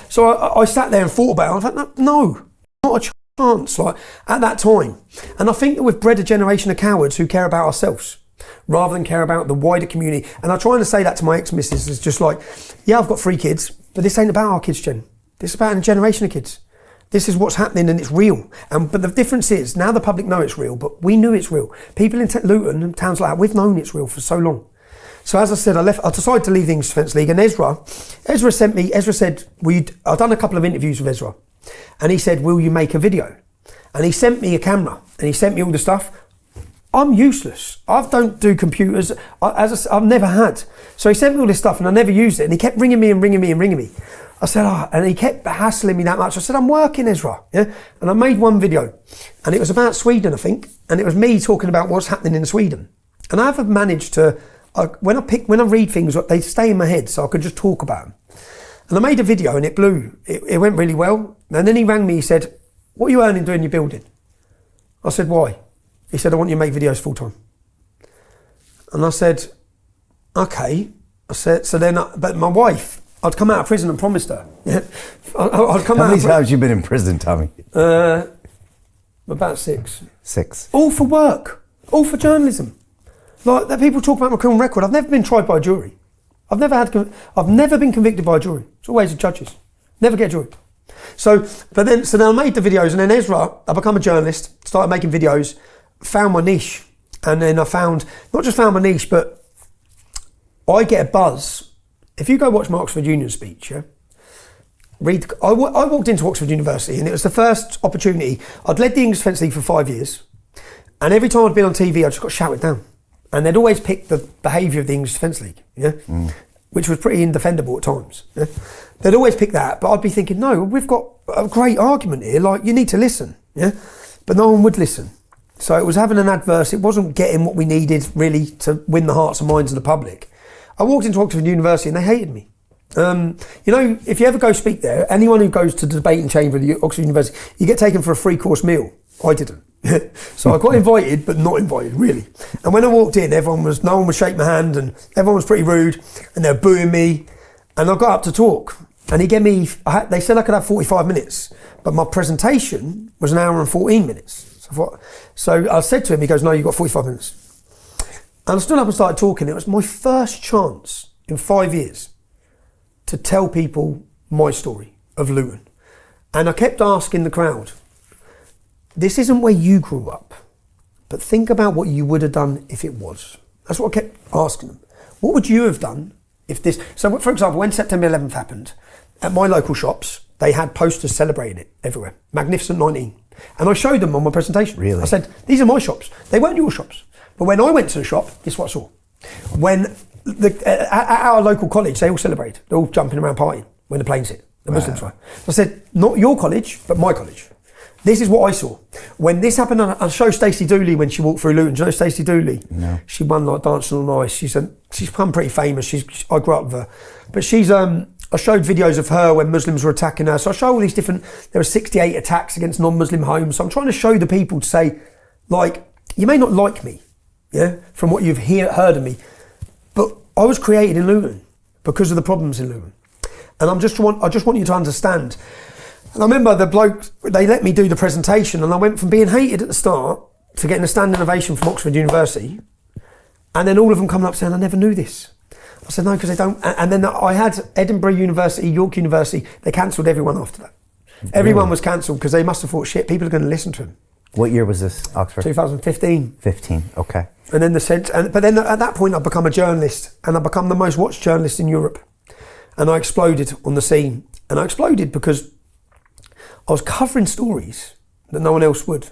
Speaker 1: So I sat there and thought about it. I thought, no, not a chance, like, at that time. And I think that we've bred a generation of cowards who care about ourselves rather than care about the wider community. And I'm trying to say that to my ex-missus, is just like, yeah, I've got 3 kids, but this ain't about our kids, Jen. This is about a generation of kids. This is what's happening and it's real. But the difference is, now the public know it's real, but we knew it's real. People in Luton and towns like that, we've known it's real for so long. So as I said, I decided to leave the English Defence League, and Ezra said, I'd done a couple of interviews with Ezra, and he said, will you make a video? And he sent me a camera, and he sent me all the stuff. I'm useless. I don't do computers, I've never had. So he sent me all this stuff, and I never used it, and he kept ringing me. I said, and he kept hassling me that much. I said, I'm working, Ezra. Yeah? And I made one video, and it was about Sweden, I think, and it was me talking about what's happening in Sweden. And I've managed to, when I read things, they stay in my head, so I could just talk about them. And I made a video, and it blew. It went really well. And then he rang me. He said, "What are you earning doing your building?" I said, "Why?" He said, "I want you to make videos full time." And I said, "Okay." I said, so then, but my wife, I'd come out of prison and promised her. Yeah, I'd come
Speaker 2: How
Speaker 1: out.
Speaker 2: many times have you been in prison, Tommy?
Speaker 1: About 6.
Speaker 2: 6.
Speaker 1: All for work. All for journalism. Like that, people talk about my criminal record. I've never been tried by a jury. I've never been convicted by a jury. It's always the judges. Never get a jury. So then I made the videos, and then Ezra, I become a journalist, started making videos, found my niche, and then I not just found my niche, but I get a buzz. If you go watch my Oxford Union speech, yeah, I walked into Oxford University, and it was the first opportunity. I'd led the English Defence League for 5 years, and every time I'd been on TV, I just got shouted down. And they'd always pick the behaviour of the English Defence League, yeah, which was pretty indefendable at times. Yeah? They'd always pick that, but I'd be thinking, no, we've got a great argument here. Like, you need to listen, yeah. But no one would listen. So it was having an adverse. It wasn't getting what we needed really to win the hearts and minds of the public. I walked into Oxford University and they hated me. You know, if you ever go speak there, anyone who goes to the debating chamber of the Oxford University, you get taken for a 3-course meal. I didn't. So I got invited, but not invited, really. And when I walked in, no one was shaking my hand, and everyone was pretty rude, and they were booing me. And I got up to talk, and he gave me, they said I could have 45 minutes, but my presentation was 1 hour and 14 minutes. So I said to him, he goes, "No, you've got 45 minutes. And I stood up and started talking. It was my first chance in 5 years to tell people my story of Luton. And I kept asking the crowd, this isn't where you grew up, but think about what you would have done if it was. That's what I kept asking them. What would you have done if this... So, for example, when September 11th happened, at my local shops, they had posters celebrating it everywhere. Magnificent 19. And I showed them on my presentation.
Speaker 2: Really?
Speaker 1: I said, these are my shops. They weren't your shops. But when I went to the shop, this is what I saw. When at our local college, they all celebrated. They're all jumping around partying when the planes hit. The Muslims were. So I said, not your college, but my college. This is what I saw. When this happened, I showed Stacey Dooley when she walked through Luton. Do you know Stacey Dooley? No. She won like Dancing on Ice. She's become pretty famous. I grew up with her. But I showed videos of her when Muslims were attacking her. So I show all these different, there were 68 attacks against non-Muslim homes. So I'm trying to show the people to say, like, you may not like me, yeah, from what you've heard of me. But I was created in Luton because of the problems in Luton. And I just want you to understand. And I remember the bloke, they let me do the presentation, and I went from being hated at the start to getting a standing ovation from Oxford University, and then all of them coming up saying, I never knew this. I said, no, because they don't. And then I had Edinburgh University, York University, they cancelled everyone after that. Really? Everyone was cancelled because they must have thought, shit, people are going to listen to him.
Speaker 2: What year was this, Oxford?
Speaker 1: 2015.
Speaker 2: 15, okay.
Speaker 1: And then but then at that point I'd become a journalist, and I'd become the most watched journalist in Europe. And I exploded on the scene. And I exploded because I was covering stories that no one else would.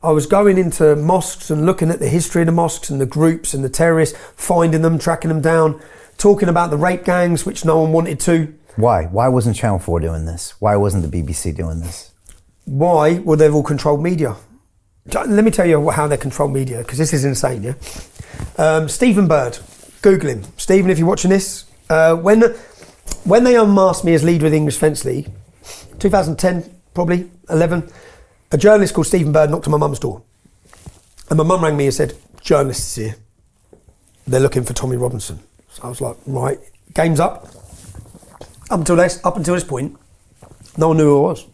Speaker 1: I was going into mosques and looking at the history of the mosques and the groups and the terrorists, finding them, tracking them down, talking about the rape gangs, which no one wanted to.
Speaker 2: Why? Why wasn't Channel 4 doing this? Why wasn't the BBC doing this?
Speaker 1: Why? Well, they've all controlled media. Let me tell you how they control media, because this is insane, yeah? Stephen Bird, Google him. Stephen, if you're watching this, when they unmasked me as leader of the English Fence League, 2010, probably, 11, a journalist called Stephen Bird knocked on my mum's door. And my mum rang me and said, journalists here. They're looking for Tommy Robinson. So I was like, right, game's up. Up until this point, no one knew who I was.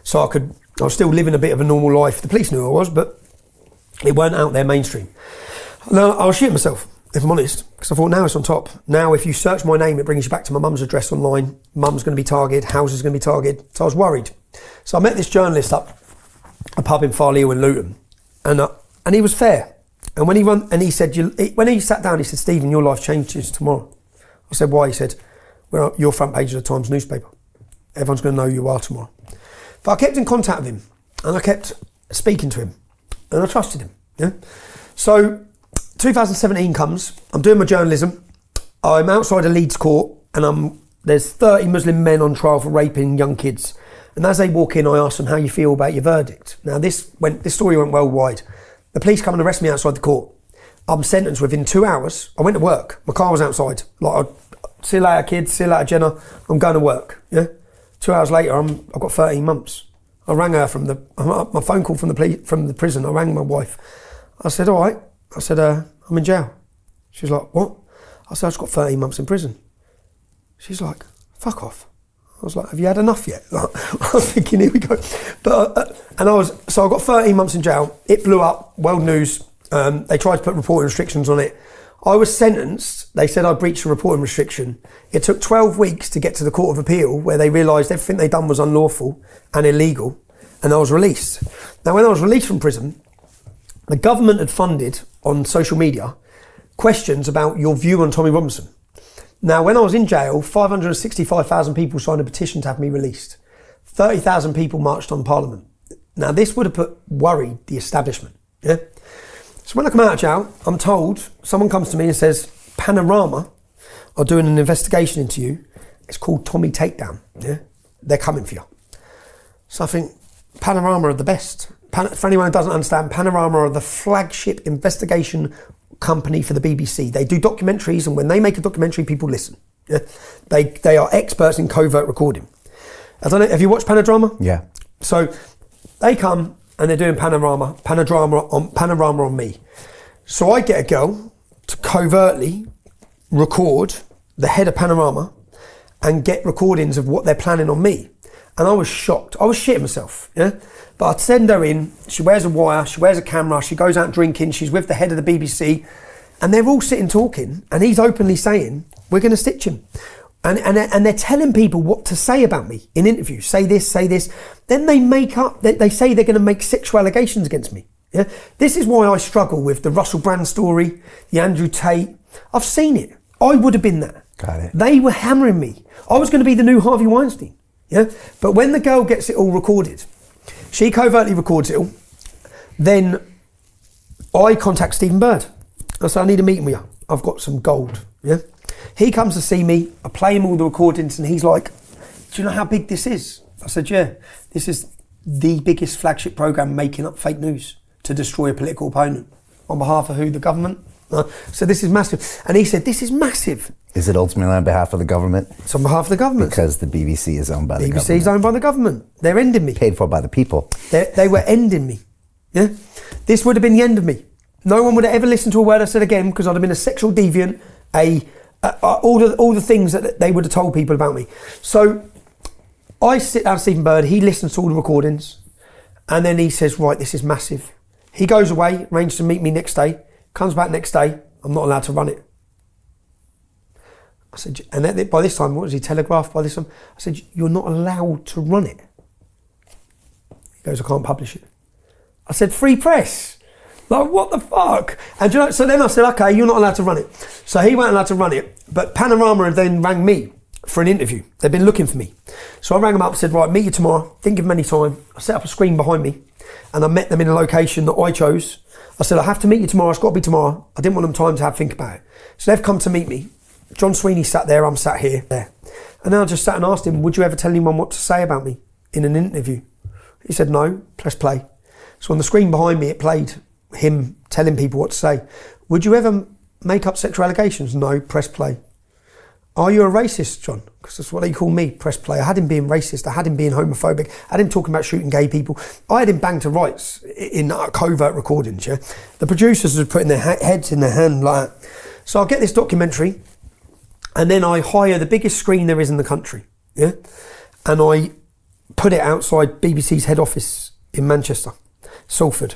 Speaker 1: So I was still living a bit of a normal life. The police knew who I was, but it weren't out there mainstream. Now, I was shitting myself, if I'm honest, because I thought, now it's on top. Now, if you search my name, it brings you back to my mum's address online. Mum's going to be targeted, house is going to be targeted. So I was worried. So I met this journalist up a pub in Farleigh in Luton, and he was fair. And when he said, when he sat down, he said, Stephen, your life changes tomorrow. I said, why? He said, well, you're front page of the Times newspaper. Everyone's going to know who you are tomorrow. But I kept in contact with him, and I kept speaking to him, and I trusted him. Yeah. So 2017 comes. I'm doing my journalism. I'm outside a Leeds court, and there's 30 Muslim men on trial for raping young kids. And as they walk in, I ask them how you feel about your verdict. Now this story went worldwide. The police come and arrest me outside the court. I'm sentenced within 2 hours. I went to work. My car was outside. Like, see you later, kids. See you later, Jenna. I'm going to work. Yeah. 2 hours later, I've got 13 months. I rang her my phone call from the prison. I rang my wife. I said, all right. I said, I'm in jail. She's like, what? I said, I just got 13 months in prison. She's like, fuck off. I was like, have you had enough yet? Like, I was thinking, here we go. But I got 13 months in jail. It blew up, world news. They tried to put reporting restrictions on it. I was sentenced. They said I breached a reporting restriction. It took 12 weeks to get to the Court of Appeal, where they realised everything they'd done was unlawful and illegal, and I was released. Now, when I was released from prison, the government had funded on social media questions about your view on Tommy Robinson. Now, when I was in jail, 565,000 people signed a petition to have me released. 30,000 people marched on Parliament. Now, this would have worried the establishment. Yeah. So when I come out of jail, I'm told, someone comes to me and says, Panorama are doing an investigation into you. It's called Tommy Takedown. Yeah, they're coming for you. So I think Panorama are the best. For anyone who doesn't understand, Panorama are the flagship investigation company for the BBC. They do documentaries, and when they make a documentary, people listen. Yeah? They are experts in covert recording. I don't know, have you watched Panorama?
Speaker 2: Yeah.
Speaker 1: So they come and they're doing panorama on me. So I get a girl to covertly record the head of Panorama and get recordings of what they're planning on me. And I was shocked. I was shitting myself, yeah? But I'd send her in, she wears a wire, she wears a camera, she goes out drinking, she's with the head of the BBC, and they're all sitting talking, and he's openly saying, we're going to stitch him. And they're telling people what to say about me in interviews. Say this, say this. Then they make up, they say they're going to make sexual allegations against me. Yeah? This is why I struggle with the Russell Brand story, the Andrew Tate. I've seen it. I would have been that.
Speaker 2: Got it.
Speaker 1: They were hammering me. I was going to be the new Harvey Weinstein. Yeah. But when the girl gets it all recorded, she covertly records it all. Then I contact Stephen Bird. I say, I need a meeting with you. I've got some gold. Yeah. He comes to see me. I play him all the recordings, and he's like, do you know how big this is? I said, yeah. This is the biggest flagship program making up fake news to destroy a political opponent on behalf of who? The government. So this is massive. And he said, this is massive.
Speaker 2: Is it ultimately on behalf of the government?
Speaker 1: It's on behalf of the government.
Speaker 2: Because the BBC is owned by the government.
Speaker 1: BBC is owned by the government. They're ending me.
Speaker 2: Paid for by the people.
Speaker 1: They were ending me. Yeah. This would have been the end of me. No one would have ever listened to a word I said again because I'd have been a sexual deviant, all the things that they would have told people about me. So I sit down with Stephen Bird, he listens to all the recordings, and then he says, right, this is massive. He goes away, arranges to meet me next day, comes back next day, I'm not allowed to run it. I said, and then by this time, what was he, Telegraph by this time? I said, you're not allowed to run it. He goes, I can't publish it. I said, free press. Like, what the fuck? And you know, so then I said, okay, you're not allowed to run it. So he weren't allowed to run it, but Panorama then rang me for an interview. They'd been looking for me. So I rang them up and said, right, meet you tomorrow. Didn't give them any time. I set up a screen behind me and I met them in a location that I chose. I said, I have to meet you tomorrow. It's got to be tomorrow. I didn't want them time to have to think about it. So they've come to meet me. John Sweeney sat there, I'm sat here, there. And then I just sat and asked him, would you ever tell anyone what to say about me in an interview? He said, no, press play. So on the screen behind me, it played him telling people what to say. Would you ever make up sexual allegations? No, press play. Are you a racist, John? Because that's what they call me, press play. I had him being racist, I had him being homophobic, I had him talking about shooting gay people. I had him banged to rights in covert recordings, yeah? The producers were putting their heads in their hand like that. So I get this documentary, and then I hire the biggest screen there is in the country, yeah? And I put it outside BBC's head office in Manchester, Salford.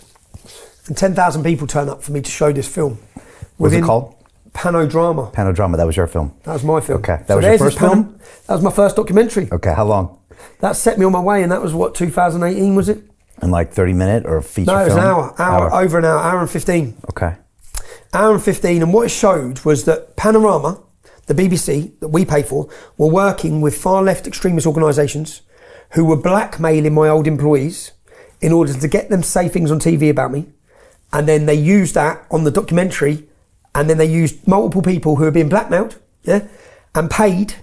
Speaker 1: And 10,000 people turn up for me to show this film.
Speaker 2: What's it called?
Speaker 1: Panodrama.
Speaker 2: Panodrama, that was your film?
Speaker 1: That was my film.
Speaker 2: Okay, that was your first film?
Speaker 1: That was my first documentary.
Speaker 2: Okay, how long?
Speaker 1: That set me on my way, and that was what, 2018 was it?
Speaker 2: And like 30-minute or feature film?
Speaker 1: No, it was an hour, over an hour and 15.
Speaker 2: Okay.
Speaker 1: Hour and 15, and what it showed was that Panorama, the BBC that we pay for, were working with far left extremist organisations who were blackmailing my old employees in order to get them to say things on TV about me. And then they used that on the documentary, and then they used multiple people who are being blackmailed, yeah, and paid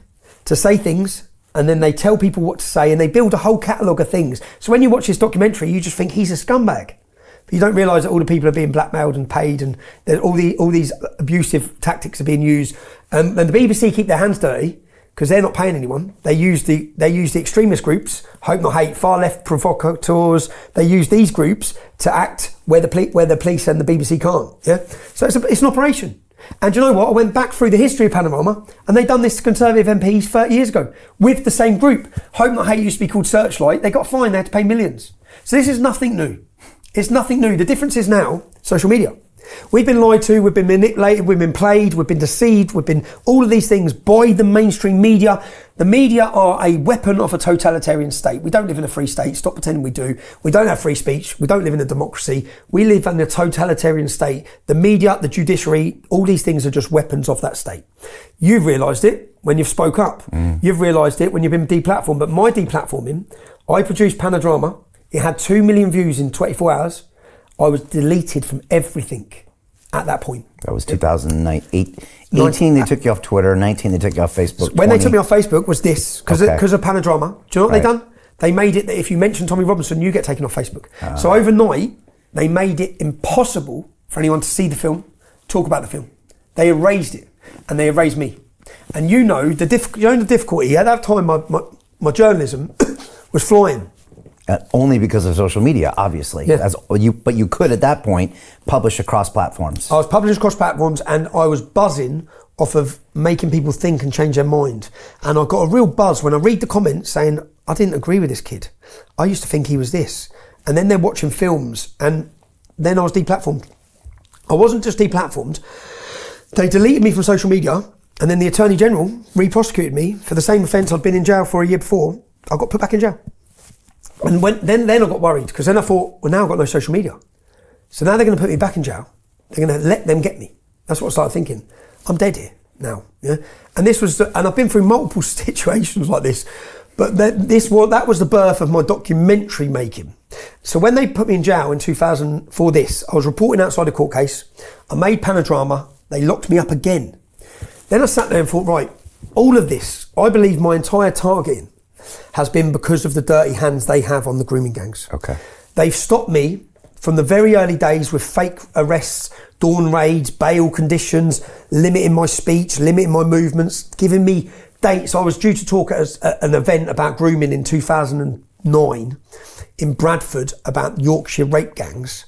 Speaker 1: to say things, and then they tell people what to say, and they build a whole catalogue of things. So when you watch this documentary, you just think he's a scumbag. But you don't realise that all the people are being blackmailed and paid, and that all these abusive tactics are being used. And the BBC keep their hands dirty because they're not paying anyone. They use the extremist groups, Hope Not Hate, far left provocateurs. They use these groups to act where the police and the BBC can't. Yeah, so it's an operation. And you know what? I went back through the history of Panorama, and they'd done this to Conservative MPs 30 years ago with the same group. Hope Not Hate used to be called Searchlight. They got fined. They had to pay millions. So this is nothing new. It's nothing new. The difference is now social media. We've been lied to, we've been manipulated, we've been played, we've been deceived, we've been all of these things by the mainstream media. The media are a weapon of a totalitarian state. We don't live in a free state. Stop pretending we do. We don't have free speech. We don't live in a democracy. We live in a totalitarian state. The media, the judiciary, all these things are just weapons of that state. You've realised it when you've spoke up. You've realised it when you've been deplatformed. But my deplatforming, I produced Panodrama. It had 2 million views in 24 hours. I was deleted from everything at that point.
Speaker 2: That was 2009. 18, they took you off Twitter. 19, they took you off Facebook.
Speaker 1: When they took me off Facebook was this, because of Panodrama. Do you know what they done? They made it that if you mention Tommy Robinson, you get taken off Facebook. So overnight, they made it impossible for anyone to see the film, talk about the film. They erased it, and they erased me. And you know the difficulty. At that time, my journalism was flying.
Speaker 2: Only because of social media, obviously.
Speaker 1: Yeah.
Speaker 2: But you could, at that point, publish across platforms.
Speaker 1: I was publishing across platforms, and I was buzzing off of making people think and change their mind. And I got a real buzz when I read the comments saying, I didn't agree with this kid. I used to think he was this. And then they're watching films, and then I was deplatformed. I wasn't just deplatformed. They deleted me from social media, and then the Attorney General re-prosecuted me for the same offence I'd been in jail for a year before. I got put back in jail. And then I got worried, because then I thought, well, now I've got no social media. So now they're going to put me back in jail. They're going to let them get me. That's what I started thinking. I'm dead here now. Yeah. And and I've been through multiple situations like this, but that was the birth of my documentary making. So when they put me in jail in 2000 for this, I was reporting outside a court case. I made Panodrama. They locked me up again. Then I sat there and thought, right, all of this, I believe my entire targeting has been because of the dirty hands they have on the grooming gangs.
Speaker 2: Okay.
Speaker 1: They've stopped me from the very early days with fake arrests, dawn raids, bail conditions, limiting my speech, limiting my movements, giving me dates. I was due to talk at an event about grooming in 2009 in Bradford about Yorkshire rape gangs.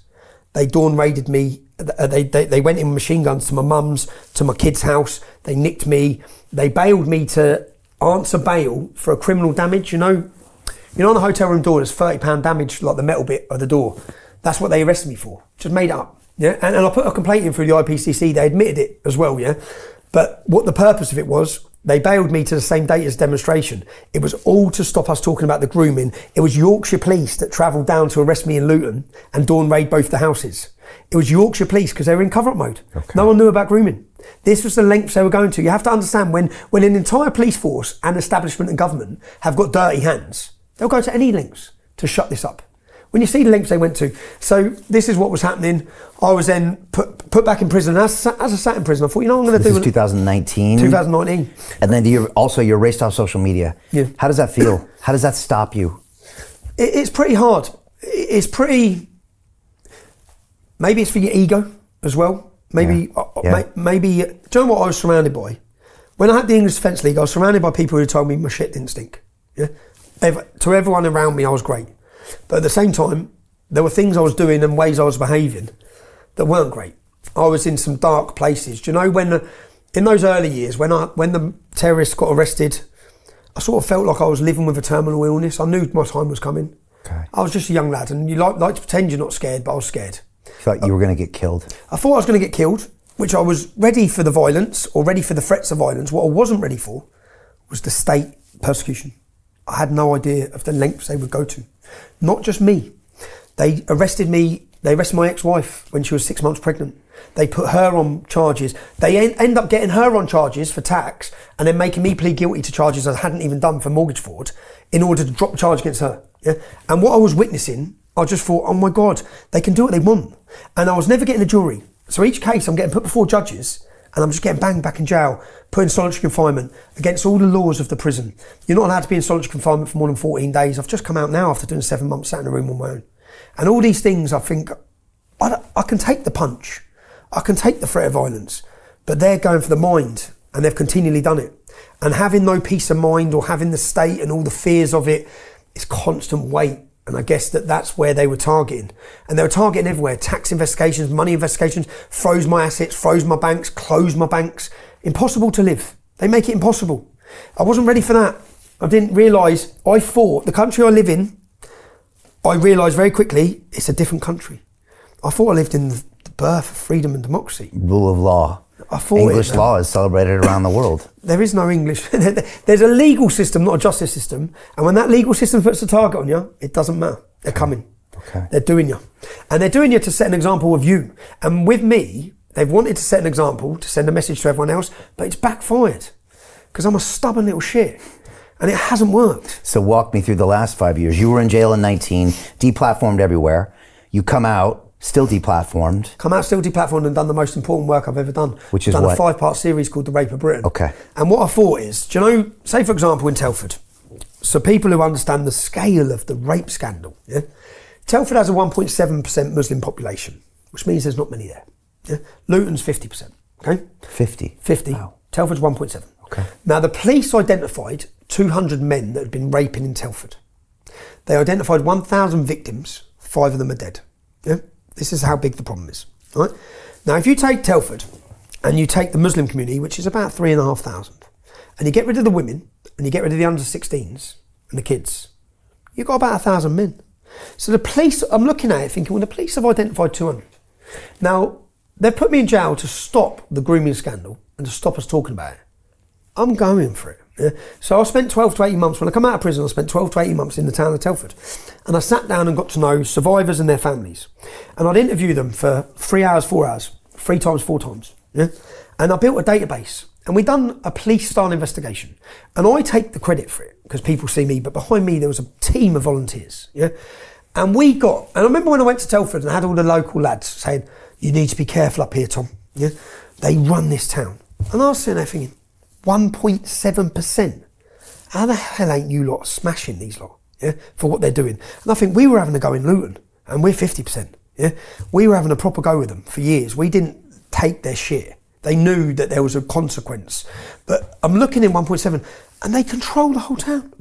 Speaker 1: They dawn raided me. They went in with machine guns to my mum's, to my kid's house. They nicked me. They bailed me to answer bail for a criminal damage. You know on the hotel room door, there's £30 damage, like the metal bit of the door. That's what they arrested me for. Just made it up. Yeah, and I put a complaint in through the IPCC. They admitted it as well. Yeah, but what the purpose of it was, they bailed me to the same date as demonstration. It was all to stop us talking about the grooming. It was Yorkshire Police that travelled down to arrest me in Luton and dawn raid both the houses. It was Yorkshire Police because they were in cover-up mode. Okay. No one knew about grooming. This was the lengths they were going to. You have to understand when an entire police force and establishment and government have got dirty hands, they'll go to any lengths to shut this up. When you see the lengths they went to. So this is what was happening. I was then put back in prison. As I sat in prison, I thought, what I'm going to do.
Speaker 2: This is 2019?
Speaker 1: 2019.
Speaker 2: And then you're erased off social media.
Speaker 1: Yeah.
Speaker 2: How does that feel? How does that stop you?
Speaker 1: It's pretty hard. It's pretty... Maybe it's for your ego as well. Maybe, maybe. Do you know what I was surrounded by? When I had the English Defence League, I was surrounded by people who told me my shit didn't stink. Yeah, to everyone around me, I was great. But at the same time, there were things I was doing and ways I was behaving that weren't great. I was in some dark places. Do you know when, in those early years, when the terrorists got arrested, I sort of felt like I was living with a terminal illness. I knew my time was coming. Okay. I was just a young lad, and you like to pretend you're not scared, but I was scared.
Speaker 2: You thought you were going to get killed? I
Speaker 1: thought I was going to get killed, which I was ready for the violence or ready for the threats of violence. What I wasn't ready for was the state persecution. I had no idea of the lengths they would go to. Not just me. They arrested me. They arrested my ex-wife when she was 6 months pregnant. They put her on charges. They end up getting her on charges for tax and then making me plead guilty to charges I hadn't even done for mortgage fraud in order to drop the charge against her. Yeah? And what I was witnessing, I just thought, oh my God, they can do what they want. And I was never getting a jury. So each case I'm getting put before judges and I'm just getting banged back in jail, put in solitary confinement against all the laws of the prison. You're not allowed to be in solitary confinement for more than 14 days. I've just come out now after doing 7 months sat in a room on my own. And all these things, I think, I can take the punch. I can take the threat of violence, but they're going for the mind and they've continually done it. And having no peace of mind or having the state and all the fears of it is constant weight. And I guess that's where they were targeting. And they were targeting everywhere. Tax investigations, money investigations, froze my assets, froze my banks, closed my banks. Impossible to live. They make it impossible. I wasn't ready for that. I didn't realise, I thought the country I live in, I realised very quickly, it's a different country. I thought I lived in the birth of freedom and democracy.
Speaker 2: Rule of law. English law is celebrated around the world.
Speaker 1: There is no English. There's a legal system, not a justice system. And when that legal system puts a target on you, it doesn't matter. They're coming. Okay. They're doing you. And they're doing you to set an example of you. And with me, they've wanted to set an example, to send a message to everyone else, but it's backfired. Because I'm a stubborn little shit. And it hasn't worked.
Speaker 2: So walk me through the last 5 years. You were in jail in 19, deplatformed everywhere. You come out, still deplatformed.
Speaker 1: Come out still deplatformed and done the most important work I've ever done.
Speaker 2: Which is
Speaker 1: done
Speaker 2: what?
Speaker 1: A 5-part series called The Rape of Britain.
Speaker 2: Okay.
Speaker 1: And what I thought is, do you know, say for example in Telford, so people who understand the scale of the rape scandal, yeah? Telford has a 1.7% Muslim population, which means there's not many there. Yeah? Luton's 50%, okay?
Speaker 2: 50?
Speaker 1: 50.
Speaker 2: Wow.
Speaker 1: Telford's 1.7.
Speaker 2: Okay.
Speaker 1: Now the police identified 200 men that had been raping in Telford. They identified 1,000 victims, 5 of them are dead. Yeah? This is how big the problem is. Right? Now, if you take Telford and you take the Muslim community, which is about 3,500, and you get rid of the women and you get rid of the under-16s and the kids, you've got about 1,000 men. So the police, I'm looking at it thinking, well, the police have identified 200. Now, they've put me in jail to stop the grooming scandal and to stop us talking about it. I'm going for it. Yeah? So I spent 12 to 18 months, when I come out of prison, I spent 12 to 18 months in the town of Telford. And I sat down and got to know survivors and their families. And I'd interview them for 3 hours, 4 hours, 3 times, 4 times. Yeah? And I built a database. And we'd done a police-style investigation. And I take the credit for it, because people see me, but behind me there was a team of volunteers. Yeah? And and I remember when I went to Telford and I had all the local lads saying, you need to be careful up here, Tom. Yeah? They run this town. And I was sitting there thinking, 1.7%. How the hell ain't you lot smashing these lot, yeah, for what they're doing? And I think we were having a go in Luton, and we're 50%. Yeah, we were having a proper go with them for years. We didn't take their shit. They knew that there was a consequence. But I'm looking in 1.7, and they control the whole town.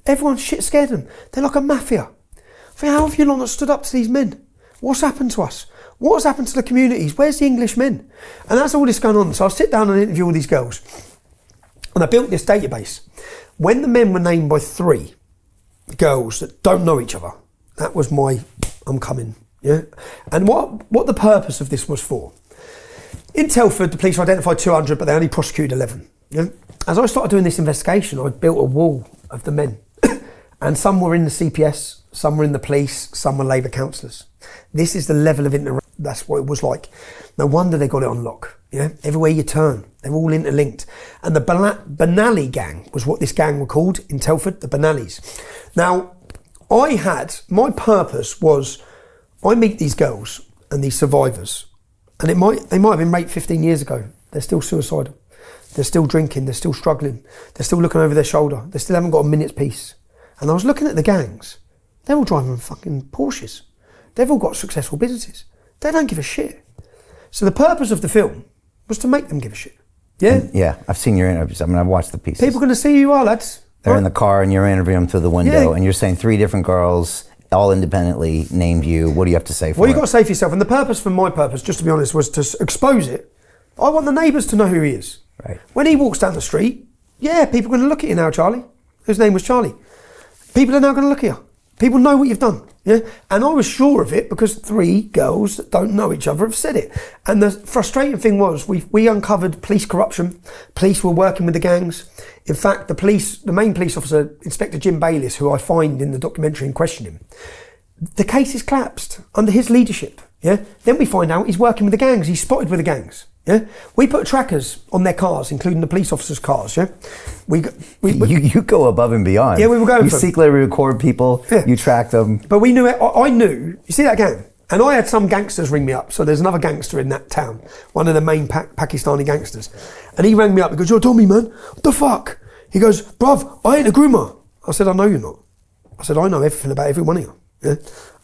Speaker 1: Everyone's shit scared of them. They're like a mafia. I think, how have you lot not stood up to these men? What's happened to us? What has happened to the communities? Where's the English men? And that's all this going on. So I sit down and interview all these girls. And I built this database. When the men were named by 3 girls that don't know each other, that was my, I'm coming, yeah? And what the purpose of this was for. In Telford, the police identified 200, but they only prosecuted 11. Yeah? As I started doing this investigation, I built a wall of the men. And some were in the CPS, some were in the police, some were Labour councillors. This is the level of that's what it was like. No wonder they got it on lock. Yeah, everywhere you turn, they're all interlinked. And the Benally gang was what this gang were called in Telford, the Benallys. Now, my purpose was, I meet these girls and these survivors, and they might have been raped 15 years ago. They're still suicidal. They're still drinking. They're still struggling. They're still looking over their shoulder. They still haven't got a minute's peace. And I was looking at the gangs. They're all driving fucking Porsches. They've all got successful businesses. They don't give a shit. So the purpose of the film was to make them give a shit. Yeah?
Speaker 2: And yeah, I've seen your interviews. I mean, I've watched the pieces.
Speaker 1: People are going to see who you are, lads.
Speaker 2: They're in the car and you're interviewing them through the window,
Speaker 1: Yeah.
Speaker 2: and you're saying 3 different girls, all independently named you. What do you have to say for
Speaker 1: Well,
Speaker 2: it?
Speaker 1: you've got to say for yourself. And the purpose for my purpose, just to be honest, was to expose it. I want the neighbours to know who he is.
Speaker 2: Right.
Speaker 1: When he walks down the street, yeah, people are going to look at you now, Charlie. His name was Charlie. People are now going to look at you. People know what you've done. Yeah, and I was sure of it because 3 girls that don't know each other have said it. And the frustrating thing was we uncovered police corruption. Police were working with the gangs. In fact, the main police officer, Inspector Jim Bayliss, who I find in the documentary and question him, the case is collapsed under his leadership. Yeah. Then we find out he's working with the gangs. He's spotted with the gangs. Yeah, we put trackers on their cars, including the police officers' cars. Yeah,
Speaker 2: you go above and beyond.
Speaker 1: Yeah, we were going.
Speaker 2: You secretly record people. Yeah. You track them.
Speaker 1: But we knew it. I knew. You see that gang, and I had some gangsters ring me up. So there's another gangster in that town, one of the main Pakistani gangsters, and he rang me up. He goes, "Yo, Tommy, man, what the fuck?" He goes, "Bruv, I ain't a groomer." I said, "I know you're not." I said, "I know everything about every one of you." Yeah.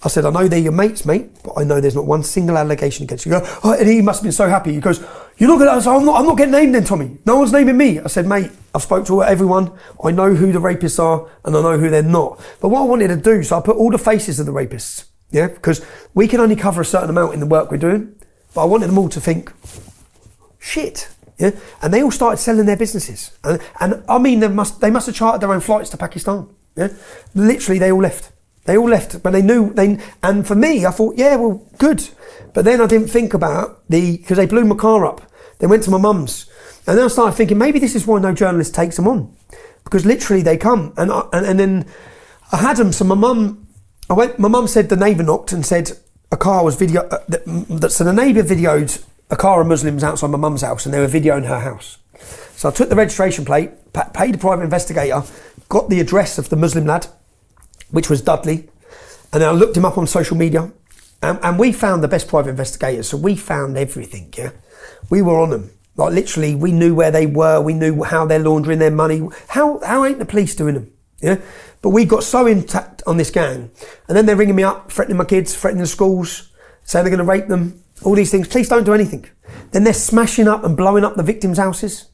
Speaker 1: I said, "I know they're your mates, mate, but I know there's not one single allegation against you." Oh, and he must have been so happy. He goes, "You're not going to," I'm not getting named then, Tommy. No one's naming me. I said, "Mate, I've spoke to everyone. I know who the rapists are and I know who they're not." But what I wanted to do, so I put all the faces of the rapists, yeah, because we can only cover a certain amount in the work we're doing. But I wanted them all to think, shit, yeah. And they all started selling their businesses. And I mean, they must have chartered their own flights to Pakistan. Yeah, literally, they all left. They all left, but they knew, and for me, I thought, yeah, well, good. But then I didn't think about because they blew my car up. They went to my mum's. And then I started thinking, maybe this is why no journalist takes them on. Because literally they come. And then I had them, so my mum said the neighbour knocked and said a car was so the neighbour videoed a car of Muslims outside my mum's house and they were videoing her house. So I took the registration plate, paid a private investigator, got the address of the Muslim lad, which was Dudley, and then I looked him up on social media, and we found the best private investigators, so we found everything, yeah? We were on them. Like literally, we knew where they were, we knew how they're laundering their money. How ain't the police doing them, yeah? But we got so intact on this gang, and then they're ringing me up, threatening my kids, threatening the schools, saying they're going to rape them, all these things. Police don't do anything. Then they're smashing up and blowing up the victims' houses.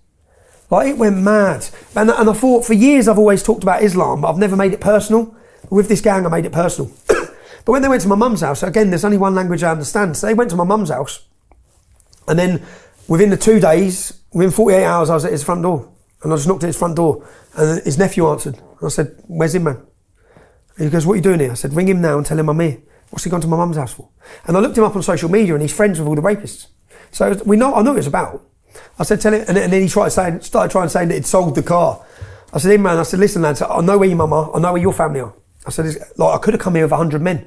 Speaker 1: Like, it went mad. And I thought, for years I've always talked about Islam, but I've never made it personal. With this gang, I made it personal. But when they went to my mum's house, again, there's only one language I understand. So they went to my mum's house. And then within the 2 days, within 48 hours, I was at his front door. And I just knocked at his front door. And his nephew answered. And I said, "Where's him, man?" And he goes, "What are you doing here?" I said, "Ring him now and tell him I'm here." "What's he gone to my mum's house for?" And I looked him up on social media and he's friends with all the rapists. So I know what it's about. I said, "Tell him," and then he started trying to say that he'd sold the car. I said, "Hey man," I said, "Listen lads, I know where your mum are, I know where your family are." I said, "I could have come here with 100 men."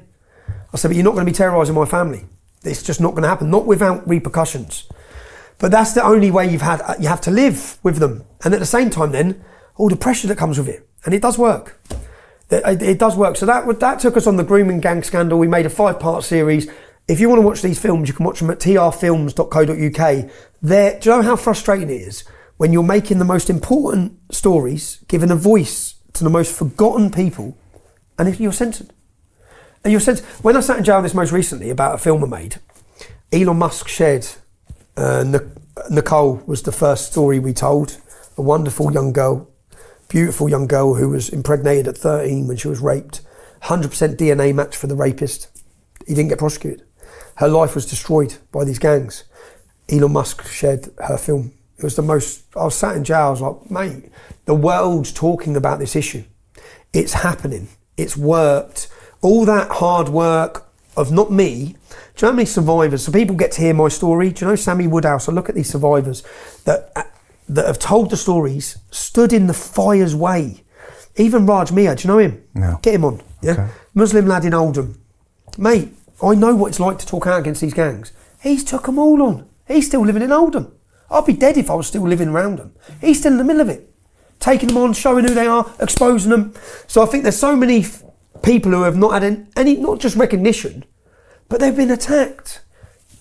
Speaker 1: I said, "But you're not going to be terrorising my family. It's just not going to happen, not without repercussions." But that's the only way you have to live with them. And at the same time then, all the pressure that comes with it. And it does work. It does work. So that took us on the Grooming gang scandal. We made a 5-part series. If you want to watch these films, you can watch them at trfilms.co.uk. Do you know how frustrating it is when you're making the most important stories, giving a voice to the most forgotten people, and if you're censored? And you're censored. When I sat in jail this most recently about a film I made, Elon Musk shared, Nicole was the first story we told, a wonderful young girl, beautiful young girl who was impregnated at 13 when she was raped, 100% DNA match for the rapist. He didn't get prosecuted. her life was destroyed by these gangs. Elon Musk shared her film. It was the most, I was sat in jail, I was like, mate, the world's talking about this issue. It's happening, it's worked. All that hard work of not me, do you know how many survivors, so people get to hear my story, do you know Sammy Woodhouse? I look at these survivors that have told the stories, stood in the fire's way. Even Raj Mia, do you know him?
Speaker 2: No.
Speaker 1: Get him on, yeah? Okay. Muslim lad in Oldham. Mate, I know what it's like to talk out against these gangs. He's took them all on. He's still living in Oldham. I'd be dead if I was still living around them. He's still in the middle of it. Taking them on, showing who they are, exposing them. So I think there's so many people who have not had any, not just recognition, but they've been attacked.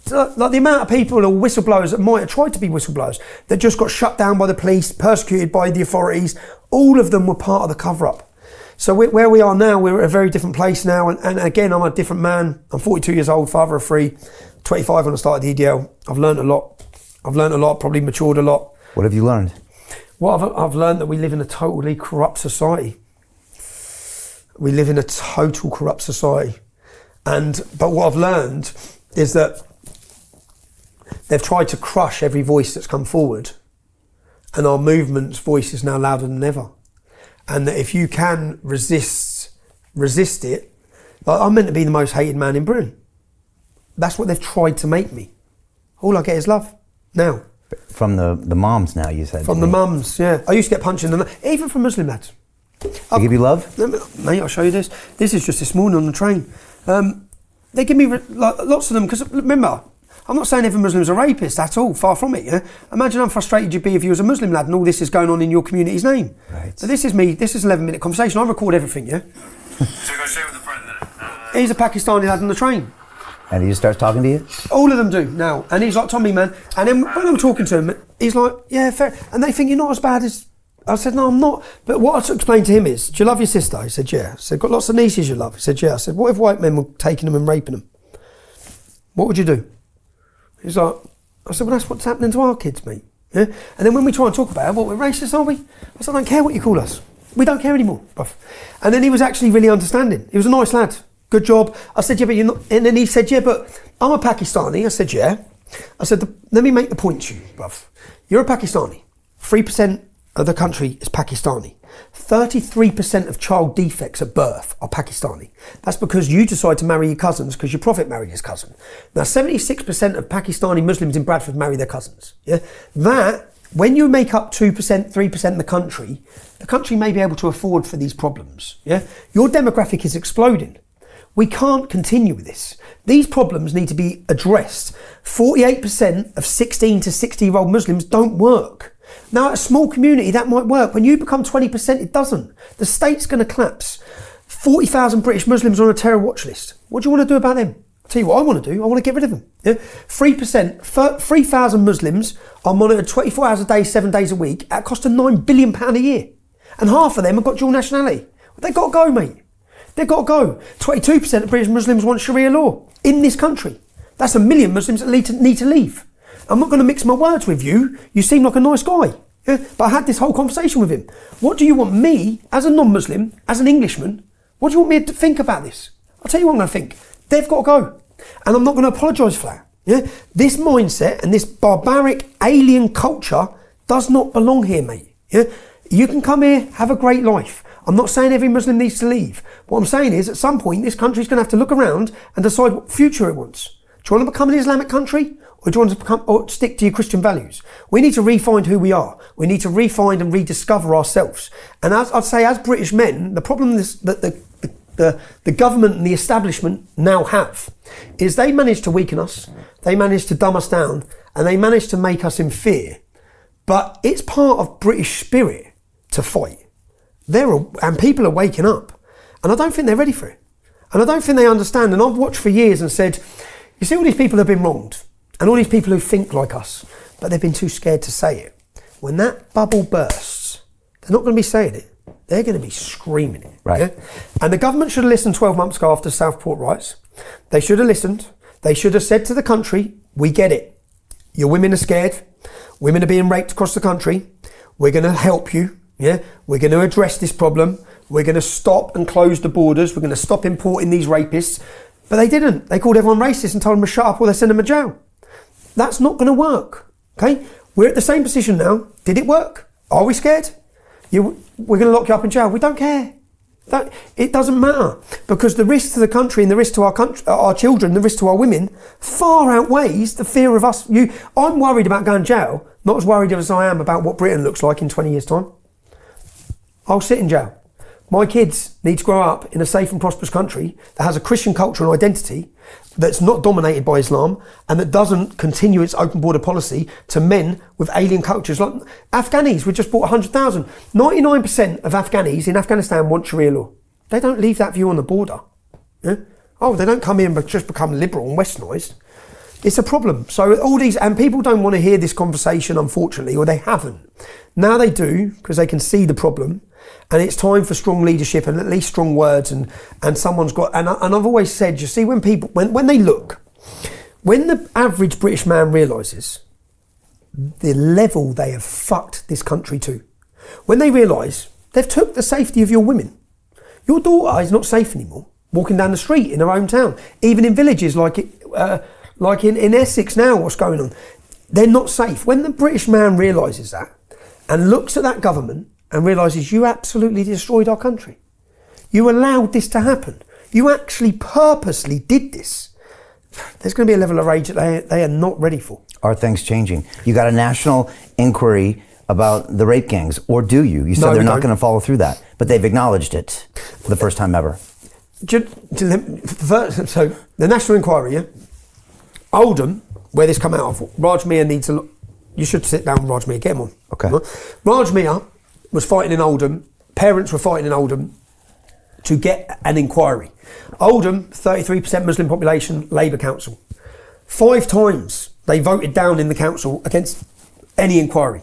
Speaker 1: So, like the amount of people who are whistleblowers that might have tried to be whistleblowers, that just got shut down by the police, persecuted by the authorities, all of them were part of the cover-up. So where we are now, we're at a very different place now, and again, I'm a different man. I'm 42 years old, father of 3, 25 when I started the EDL. I've learned a lot. Probably matured a lot.
Speaker 2: What have you learned?
Speaker 1: Well, I've learned that we live in a totally corrupt society. We live in a total corrupt society. But what I've learned is that they've tried to crush every voice that's come forward, and our movement's voice is now louder than ever. And that if you can resist it, like I'm meant to be the most hated man in Britain. That's what they've tried to make me. All I get is love now.
Speaker 2: From the moms now, you said.
Speaker 1: From the mums, yeah. I used to get punched in the even from Muslim lads.
Speaker 2: They give you love?
Speaker 1: Mate, I'll show you this. This is just this morning on the train. They give me lots of them, because remember, I'm not saying every Muslim's a rapist at all, far from it, yeah? Imagine how frustrated you'd be if you was a Muslim lad and all this is going on in your community's name.
Speaker 2: Right.
Speaker 1: So this is me, this is an 11-minute conversation, I record everything, yeah?
Speaker 3: So you go share with the friend then?
Speaker 1: He's a Pakistani lad on the train.
Speaker 2: And he just starts talking to you?
Speaker 1: All of them do now. And he's like, Tommy, man. And then when I'm talking to him, he's like, yeah, fair. And they think you're not as bad as... I said, no, I'm not. But what I explained to him is, do you love your sister? He said, yeah. I said, got lots of nieces you love? He said, yeah. I said, what if white men were taking them and raping them? What would you do? He's like, I said, well, that's what's happening to our kids, mate. Yeah? And then when we try and talk about it, what, we're racist, are we? I said, I don't care what you call us. We don't care anymore, bruv. And then he was actually really understanding. He was a nice lad. Good job. I said, yeah, but you're not... And then he said, yeah, but I'm a Pakistani. I said, yeah. I said, let me make the point to you, bruv. You're a Pakistani. 3% of the country is Pakistani. 33% of child defects at birth are Pakistani. That's because you decide to marry your cousins because your prophet married his cousin. Now, 76% of Pakistani Muslims in Bradford marry their cousins. Yeah, that, when you make up 2%, 3% of the country may be able to afford for these problems. Yeah, your demographic is exploding. We can't continue with this. These problems need to be addressed. 48% of 16 to 60-year-old Muslims don't work. Now, at a small community, that might work. When you become 20%, it doesn't. The state's going to collapse. 40,000 British Muslims on a terror watch list. What do you want to do about them? I'll tell you what I want to do. I want to get rid of them. Yeah? 3%, 3,000 Muslims are monitored 24 hours a day, 7 days a week at a cost of £9 billion a year. And half of them have got dual nationality. Well, they've got to go, mate. They've got to go. 22% of British Muslims want Sharia law in this country. That's 1 million Muslims that need to leave. I'm not going to mix my words with you. You seem like a nice guy. Yeah? But I had this whole conversation with him. What do you want me, as a non-Muslim, as an Englishman, what do you want me to think about this? I'll tell you what I'm going to think. They've got to go. And I'm not going to apologise for that. Yeah? This mindset and this barbaric alien culture does not belong here, mate. Yeah? You can come here, have a great life. I'm not saying every Muslim needs to leave. What I'm saying is, at some point, this country's going to have to look around and decide what future it wants. Do you want to become an Islamic country? Or do you want to stick to your Christian values? We need to re-find who we are. We need to re-find and rediscover ourselves. And as I'd say, as British men, the problem that the government and the establishment now have is they manage to weaken us, they manage to dumb us down, and they manage to make us in fear. But it's part of British spirit to fight. And people are waking up. And I don't think they're ready for it. And I don't think they understand. And I've watched for years and said, you see all these people have been wronged. And all these people who think like us, but they've been too scared to say it. When that bubble bursts, they're not going to be saying it. They're going to be screaming it.
Speaker 2: Right.
Speaker 1: Yeah? And the government should have listened 12 months ago after Southport riots. They should have listened. They should have said to the country, we get it. Your women are scared. Women are being raped across the country. We're going to help you. Yeah, we're going to address this problem. We're going to stop and close the borders. We're going to stop importing these rapists. But they didn't. They called everyone racist and told them to shut up or they send them to jail. That's not going to work. Okay? We're at the same position now. Did it work? Are we scared? We're going to lock you up in jail. We don't care. It doesn't matter, because the risk to the country and the risk to our children, the risk to our women, far outweighs the fear of us. I'm worried about going to jail, not as worried as I am about what Britain looks like in 20 years' time. I'll sit in jail. My kids need to grow up in a safe and prosperous country that has a Christian culture and identity, that's not dominated by Islam, and that doesn't continue its open border policy to men with alien cultures. Like Afghanis, we just bought 100,000. 99% of Afghanis in Afghanistan want Sharia law. They don't leave that view on the border. Yeah? Oh, they don't come in and just become liberal and westernised. It's a problem. So all these, and people don't want to hear this conversation, unfortunately, or they haven't. Now they do, because they can see the problem. And it's time for strong leadership and at least strong words, and someone's got, and I've always said, you see, when people, when they look, when the average British man realises the level they have fucked this country to, when they realise they've took the safety of your women, your daughter is not safe anymore, walking down the street in her own town, even in villages like in Essex now, what's going on, they're not safe. When the British man realises that and looks at that government and realises you absolutely destroyed our country. You allowed this to happen. You actually purposely did this. There's going to be a level of rage that they are not ready for.
Speaker 2: Are things changing? You got a national inquiry about the rape gangs, or do you? You said they're not going to follow through that, but they've acknowledged it for the first time ever.
Speaker 1: So the national inquiry, yeah? Oldham, where this come out of, Raj Miah needs to look. You should sit down with Raj Miah, get him on.
Speaker 2: Okay.
Speaker 1: Raj Miah was fighting in Oldham, parents were fighting in Oldham to get an inquiry. Oldham, 33% Muslim population, Labour council. 5 times they voted down in the council against any inquiry.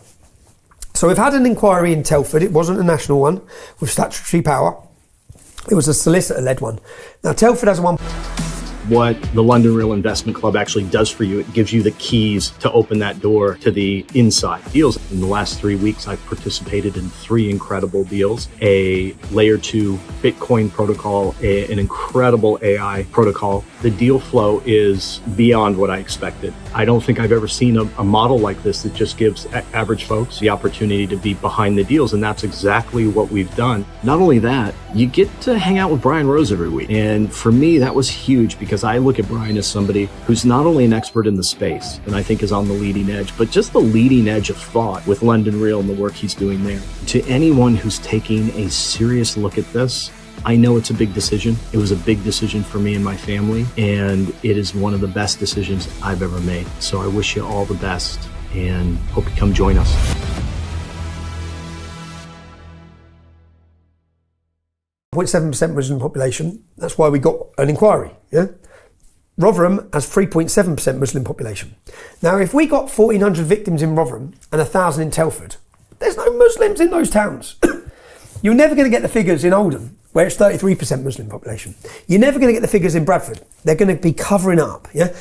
Speaker 1: So we've had an inquiry in Telford. It wasn't a national one with statutory power. It was a solicitor-led one. Now Telford has one.
Speaker 4: What the London Real Investment Club actually does for you, it gives you the keys to open that door to the inside deals. In the last 3 weeks, I've participated in 3 incredible deals: a layer 2 Bitcoin protocol, an incredible AI protocol. The deal flow is beyond what I expected. I don't think I've ever seen a model like this that just gives average folks the opportunity to be behind the deals, and that's exactly what we've done. Not only that, you get to hang out with Brian Rose every week, and for me, that was huge, because I look at Brian as somebody who's not only an expert in the space, and I think is on the leading edge, but just the leading edge of thought with London Real and the work he's doing there. To anyone who's taking a serious look at this, I know it's a big decision. It was a big decision for me and my family, and it is one of the best decisions I've ever made. So I wish you all the best and hope you come join us. .7% Muslim population. That's why we got an inquiry. Yeah, Rotherham has 3.7% Muslim population. Now, if we got 1,400 victims in Rotherham and 1,000 in Telford, there's no Muslims in those towns. You're never going to get the figures in Oldham, where it's 33% Muslim population. You're never going to get the figures in Bradford. They're going to be covering up. Yeah.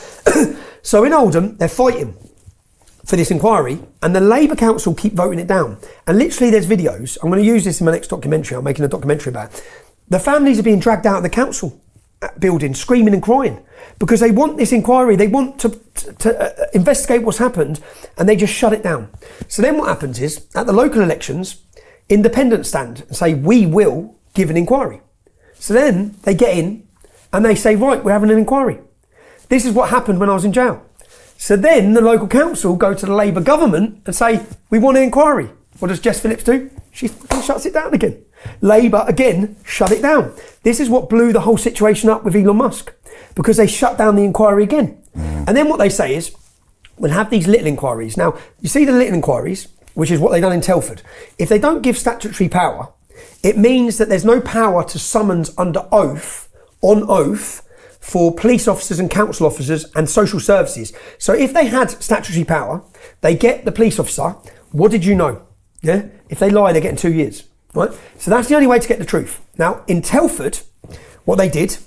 Speaker 4: So in Oldham, they're fighting for this inquiry, and the Labour Council keep voting it down. And literally there's videos. I'm going to use this in my next documentary. I'm making a documentary about it. The families are being dragged out of the council building, screaming and crying, because they want this inquiry. They want to investigate what's happened, and they just shut it down. So then what happens is, at the local elections, independents stand and say, we will give an inquiry. So then they get in and they say, right, we're having an inquiry. This is what happened when I was in jail. So then the local council go to the Labour government and say, we want an inquiry. What does Jess Phillips do? She shuts it down again. Labour, again, shut it down. This is what blew the whole situation up with Elon Musk, because they shut down the inquiry again. And then what they say is, we'll have these little inquiries. Now, you see the little inquiries, which is what they've done in Telford. If they don't give statutory power, it means that there's no power to summons under oath, on oath, for police officers and council officers and social services. So if they had statutory power, they get the police officer, what did you know? Yeah. If they lie, they're getting 2 years, right? So that's the only way to get the truth. Now, in Telford, what they did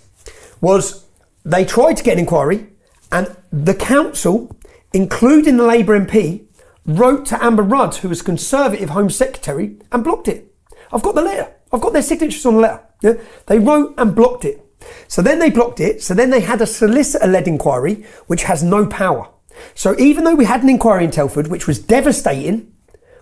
Speaker 4: was they tried to get an inquiry, and the council, including the Labour MP, wrote to Amber Rudd, who was Conservative Home Secretary, and blocked it. I've got the letter. I've got their signatures on the letter. Yeah? They wrote and blocked it. So then they blocked it. So then they had a solicitor-led inquiry, which has no power. So even though we had an inquiry in Telford, which was devastating,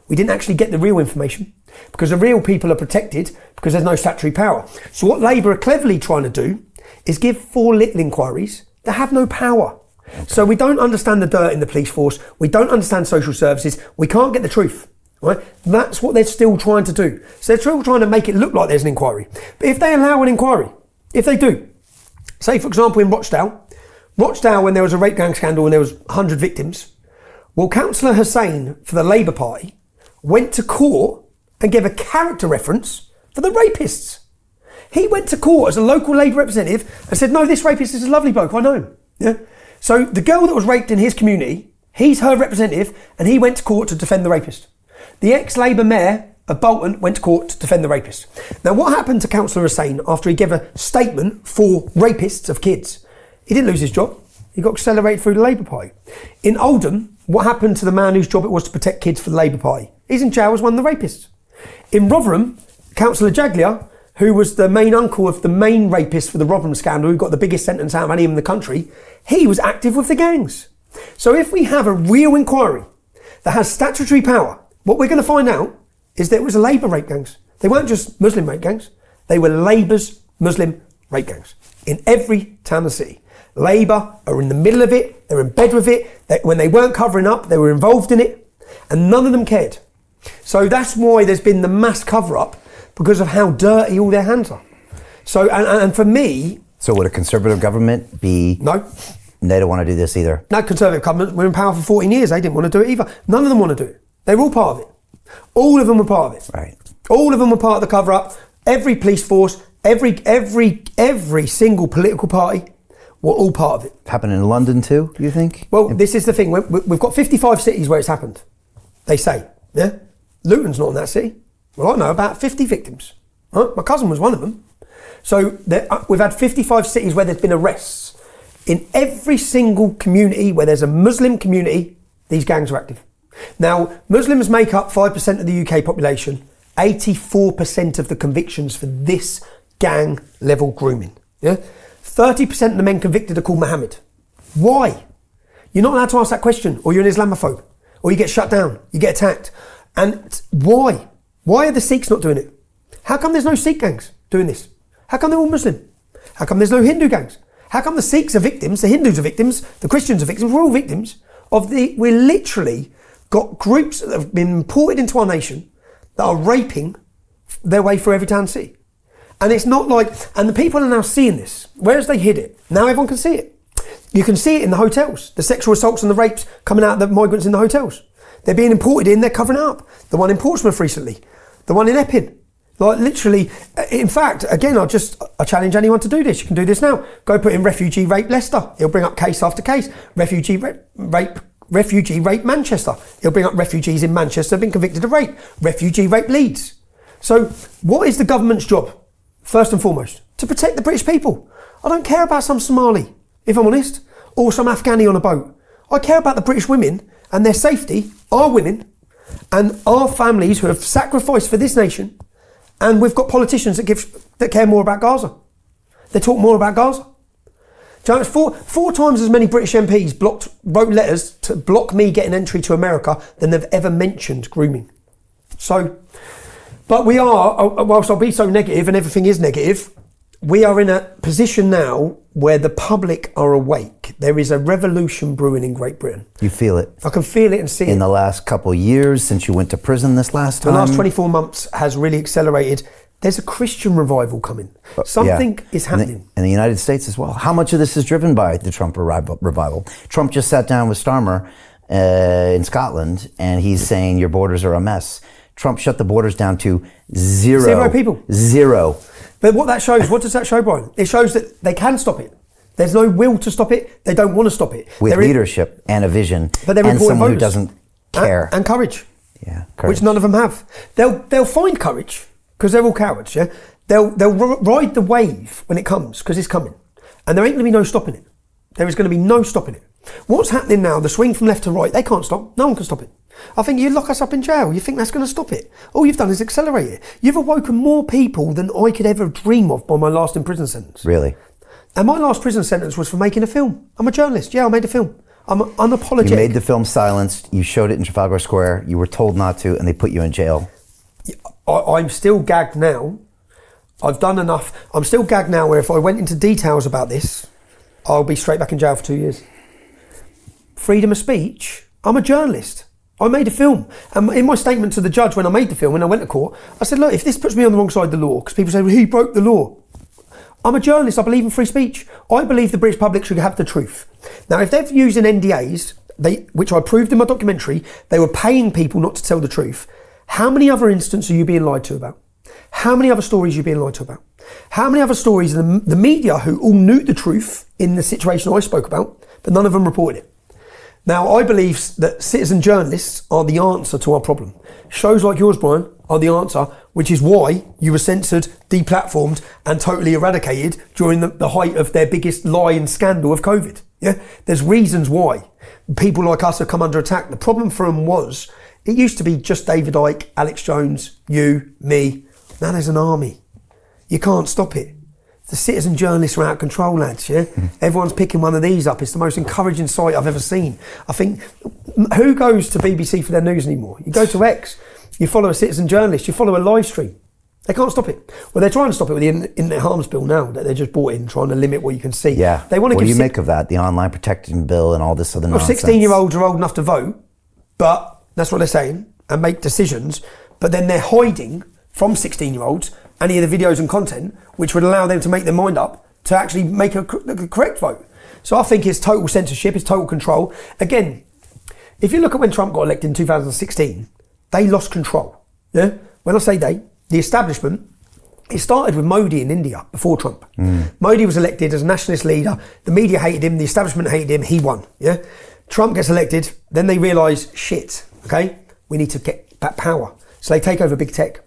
Speaker 4: we didn't actually get the real information because the real people are protected because there's no statutory power. So what Labour are cleverly trying to do is give 4 little inquiries that have no power. Okay. So we don't understand the dirt in the police force. We don't understand social services. We can't get the truth. Right? That's what they're still trying to do. So they're still trying to make it look like there's an inquiry. But if they allow an inquiry, if they do, say for example in Rochdale, when there was a rape gang scandal and there was 100 victims, well, Councillor Hussain for the Labour Party went to court and gave a character reference for the rapists. He went to court as a local Labour representative and said, no, this rapist is a lovely bloke, I know him. Yeah. So the girl that was raped in his community, he's her representative and he went to court to defend the rapist. The ex-Labour mayor of Bolton went to court to defend the rapist. Now what happened to Councillor Hussain after he gave a statement for rapists of kids? He didn't lose his job. He got accelerated through the Labour Party. In Oldham, what happened to the man whose job it was to protect kids for the Labour Party? He's in jail as one of the rapists. In Rotherham, Councillor Jaglia, who was the main uncle of the main rapist for the Rotherham scandal, who got the biggest sentence out of any in the country, he was active with the gangs. So if we have a real inquiry that has statutory power, what we're going to find out is that it was a Labour rape gangs. They weren't just Muslim rape gangs. They were Labour's Muslim rape gangs in every town and city. Labour are in the middle of it. They're in bed with it. When they weren't covering up, they were involved in it. And none of them cared. So that's why there's been the mass cover-up, because of how dirty all their hands are. So, and for me...
Speaker 2: So would a Conservative government be...
Speaker 4: No.
Speaker 2: They don't want to do this either?
Speaker 4: No, Conservative government were in power for 14 years. They didn't want to do it either. None of them want to do it. They were all part of it. All of them were part of it.
Speaker 2: Right.
Speaker 4: All of them were part of the cover-up. Every police force, every single political party were all part of it.
Speaker 2: Happened in London too, do you think?
Speaker 4: Well, this is the thing. We've got 55 cities where it's happened. They say, yeah? Luton's not in that city. Well, I know about 50 victims. Right? My cousin was one of them. So we've had 55 cities where there's been arrests. In every single community where there's a Muslim community, these gangs are active. Now, Muslims make up 5% of the UK population, 84% of the convictions for this gang level grooming. Yeah? 30% of the men convicted are called Mohammed. Why? You're not allowed to ask that question, or you're an Islamophobe, or you get shut down, you get attacked. And why? Why are the Sikhs not doing it? How come there's no Sikh gangs doing this? How come they're all Muslim? How come there's no Hindu gangs? How come the Sikhs are victims, the Hindus are victims, the Christians are victims, we're all victims of we're literally got groups that have been imported into our nation that are raping their way through every town and city. And it's not like, and the people are now seeing this, whereas they hid it. Now everyone can see it. You can see it in the hotels, the sexual assaults and the rapes coming out of the migrants in the hotels. They're being imported in, they're covering it up. The one in Portsmouth recently, the one in Epping. Like literally, in fact, again, I challenge anyone to do this. You can do this now. Go put in refugee rape Leicester. It'll bring up case after case. Refugee rape Manchester. It'll bring up refugees in Manchester have been convicted of rape. Refugee rape Leeds. So what is the government's job? First and foremost, to protect the British people. I don't care about some Somali, if I'm honest, or some Afghani on a boat. I care about the British women and their safety, our women, and our families who have sacrificed for this nation. And we've got politicians that care more about Gaza. They talk more about Gaza. Do you know, four times as many British MPs wrote letters to block me getting entry to America than they've ever mentioned grooming. So, but we are, whilst I'll be so negative and everything is negative, we are in a position now where the public are awake. There is a revolution brewing in Great Britain.
Speaker 2: You feel it?
Speaker 4: I can feel it and see it.
Speaker 2: In the last couple of years, since you went to prison this last time?
Speaker 4: The last 24 months has really accelerated. There's a Christian revival coming. Something is happening.
Speaker 2: In the United States as well. How much of this is driven by the Trump revival? Trump just sat down with Starmer in Scotland, and he's saying your borders are a mess. Trump shut the borders down to zero
Speaker 4: people.
Speaker 2: Zero.
Speaker 4: But what does that show, Brian? It shows that they can stop it. There's no will to stop it. They don't want to stop it.
Speaker 2: With leadership and a vision,
Speaker 4: but
Speaker 2: and someone who doesn't care.
Speaker 4: And courage.
Speaker 2: Yeah, courage.
Speaker 4: Which none of them have. They'll find courage, because they're all cowards, yeah? They'll ride the wave when it comes, because it's coming. And there ain't going to be no stopping it. There is going to be no stopping it. What's happening now, the swing from left to right, they can't stop. No one can stop it. I think you lock us up in jail. You think that's going to stop it? All you've done is accelerate it. You've awoken more people than I could ever dream of by my last in prison sentence.
Speaker 2: Really?
Speaker 4: And my last prison sentence was for making a film. I'm a journalist. Yeah, I made a film. I'm unapologetic.
Speaker 2: You made the film Silenced. You showed it in Trafalgar Square. You were told not to, and they put you in jail.
Speaker 4: I'm still gagged now. I've done enough. I'm still gagged now where if I went into details about this, I'll be straight back in jail for 2 years. Freedom of speech. I'm a journalist. I made a film. And in my statement to the judge when I made the film, when I went to court, I said, look, if this puts me on the wrong side of the law, because people say, well, he broke the law. I'm a journalist. I believe in free speech. I believe the British public should have the truth. Now, if they're using NDAs, which I proved in my documentary, they were paying people not to tell the truth. How many other instances are you being lied to about? How many other stories are you being lied to about? How many other stories in the media who all knew the truth in the situation I spoke about, but none of them reported it? Now, I believe that citizen journalists are the answer to our problem. Shows like yours, Brian, are the answer, which is why you were censored, deplatformed, and totally eradicated during the height of their biggest lie and scandal of COVID. Yeah, there's reasons why people like us have come under attack. The problem for them was, it used to be just David Icke, Alex Jones, you, me. Now there's an army. You can't stop it. The citizen journalists are out of control, lads, yeah? Everyone's picking one of these up. It's the most encouraging sight I've ever seen. I think, who goes to BBC for their news anymore? You go to X, you follow a citizen journalist, you follow a live stream. They can't stop it. Well, they're trying to stop it with the Internet Harms Bill now, that they just brought in, trying to limit what you can see.
Speaker 2: Yeah.
Speaker 4: They want to
Speaker 2: what
Speaker 4: give
Speaker 2: do you make of that? The online protection bill and all this other nonsense?
Speaker 4: 16-year-olds are old enough to vote, but that's what they're saying, and make decisions, but then they're hiding from 16-year-olds any of the videos and content which would allow them to make their mind up to actually make a correct vote. So I think it's total censorship, it's total control. Again, if you look at when Trump got elected in 2016, they lost control. Yeah. When I say they, the establishment, it started with Modi in India before Trump. Modi was elected as a nationalist leader. The media hated him, the establishment hated him, he won. Yeah. Trump gets elected, then they realise, shit, okay, we need to get back power. So they take over big tech.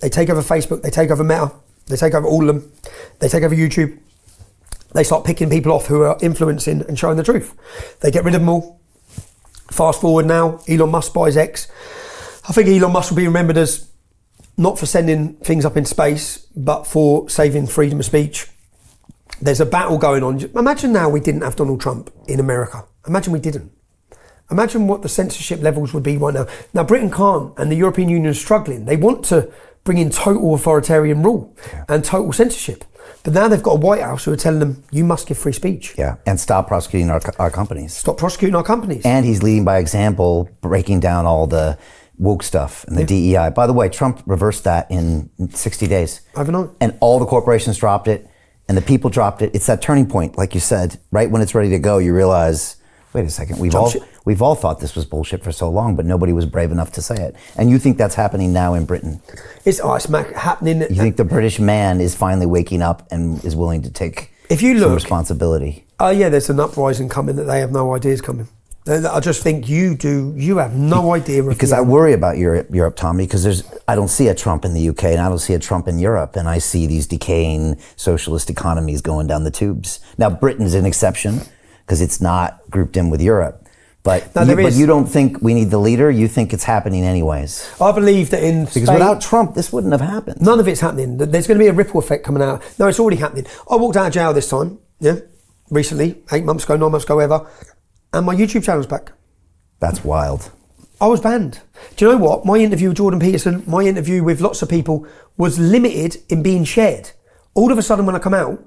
Speaker 4: They take over Facebook, they take over Meta, they take over all of them, they take over YouTube. They start picking people off who are influencing and showing the truth. They get rid of them all. Fast forward now, Elon Musk buys X. I think Elon Musk will be remembered as not for sending things up in space, but for saving freedom of speech. There's a battle going on. Imagine now we didn't have Donald Trump in America. Imagine we didn't. Imagine what the censorship levels would be right now. Now, Britain can't, and the European Union is struggling. They want to bring in total authoritarian rule and total censorship. But now they've got a White House who are telling them, you must give free speech.
Speaker 2: Yeah, and stop prosecuting our companies.
Speaker 4: Stop prosecuting our companies.
Speaker 2: And he's leading by example, breaking down all the woke stuff and the DEI. By the way, Trump reversed that in 60 days.
Speaker 4: Overnight.
Speaker 2: And all the corporations dropped it, and the people dropped it. It's that turning point, like you said, right when it's ready to go, you realize, wait a second, we've all thought this was bullshit for so long, but nobody was brave enough to say it. And you think that's happening now in Britain?
Speaker 4: It's happening.
Speaker 2: You think the British man is finally waking up and is willing to take some responsibility?
Speaker 4: Yeah, there's an uprising coming that they have no idea is coming. I just think you have no idea.
Speaker 2: Because I worry about Europe, Tommy, because I don't see a Trump in the UK and I don't see a Trump in Europe, and I see these decaying socialist economies going down the tubes. Now, Britain's an exception because it's not grouped in with Europe. But you don't think we need the leader? You think it's happening anyways?
Speaker 4: I believe that in Spain,
Speaker 2: because without Trump, this wouldn't have happened.
Speaker 4: None of it's happening. There's going to be a ripple effect coming out. No, it's already happening. I walked out of jail this time, recently, 8 months ago, 9 months ago, whatever, and my YouTube channel's back.
Speaker 2: That's wild.
Speaker 4: I was banned. Do you know what? My interview with Jordan Peterson, my interview with lots of people was limited in being shared. All of a sudden when I come out,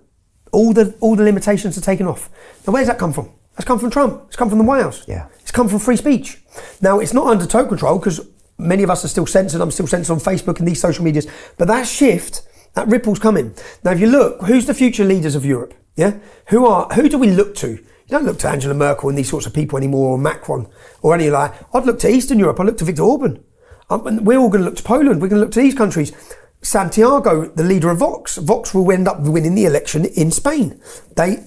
Speaker 4: all the limitations are taken off. Now where's that come from? That's come from Trump. It's come from the White House.
Speaker 2: Yeah.
Speaker 4: It's come from free speech. Now, it's not under total control because many of us are still censored. I'm still censored on Facebook and these social medias. But that shift, that ripple's coming. Now, if you look, who's the future leaders of Europe? Yeah? Who do we look to? You don't look to Angela Merkel and these sorts of people anymore, or Macron, or any of that. I'd look to Eastern Europe. I'd look to Viktor Orban. We're all going to look to Poland. We're going to look to these countries. Santiago, the leader of Vox will end up winning the election in Spain.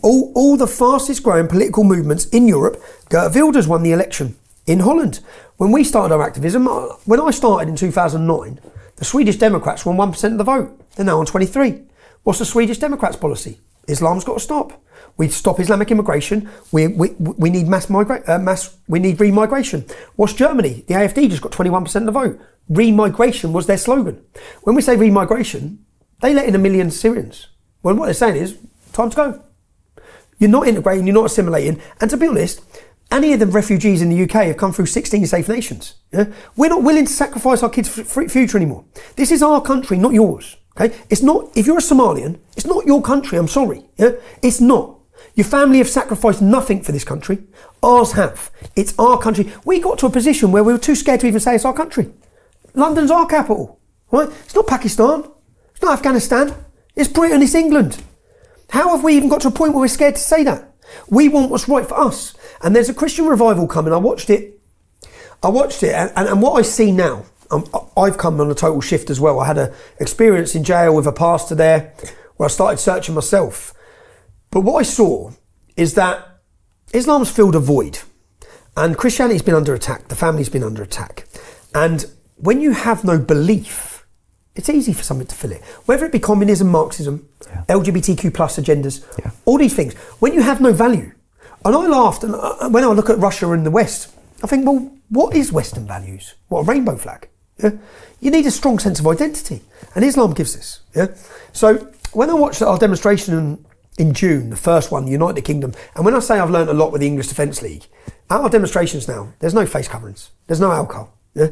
Speaker 4: All the fastest growing political movements in Europe, Geert Wilders won the election in Holland. When we started our activism, when I started in 2009, the Swedish Democrats won 1% of the vote. They're now on 23. What's the Swedish Democrats' policy? Islam's got to stop. We stop Islamic immigration. We need we need remigration. What's Germany? The AfD just got 21% of the vote. Remigration was their slogan. When we say remigration, they let in 1 million Syrians. When what they're saying is, time to go. You're not integrating, you're not assimilating. And to be honest, any of the refugees in the UK have come through 16 safe nations. Yeah? We're not willing to sacrifice our kids' future anymore. This is our country, not yours. Okay? It's not, if you're a Somalian, it's not your country, I'm sorry. Yeah? It's not. Your family have sacrificed nothing for this country. Ours have. It's our country. We got to a position where we were too scared to even say it's our country. London's our capital. Right? It's not Pakistan. It's not Afghanistan. It's Britain, it's England. How have we even got to a point where we're scared to say that? We want what's right for us. And there's a Christian revival coming. I watched it and what I see now, I've come on a total shift as well. I had an experience in jail with a pastor there where I started searching myself. But what I saw is that Islam's filled a void and Christianity's been under attack. The family's been under attack. And when you have no belief, it's easy for something to fill it. Whether it be communism, Marxism, LGBTQ plus agendas, all these things. When you have no value. And I laughed, and when I look at Russia and the West, I think, well, what is Western values? What, a rainbow flag? Yeah? You need a strong sense of identity. And Islam gives this. Yeah. So when I watched our demonstration in June, the first one, the United Kingdom, and when I say I've learned a lot with the English Defence League, at our demonstrations now, there's no face coverings. There's no alcohol. Yeah?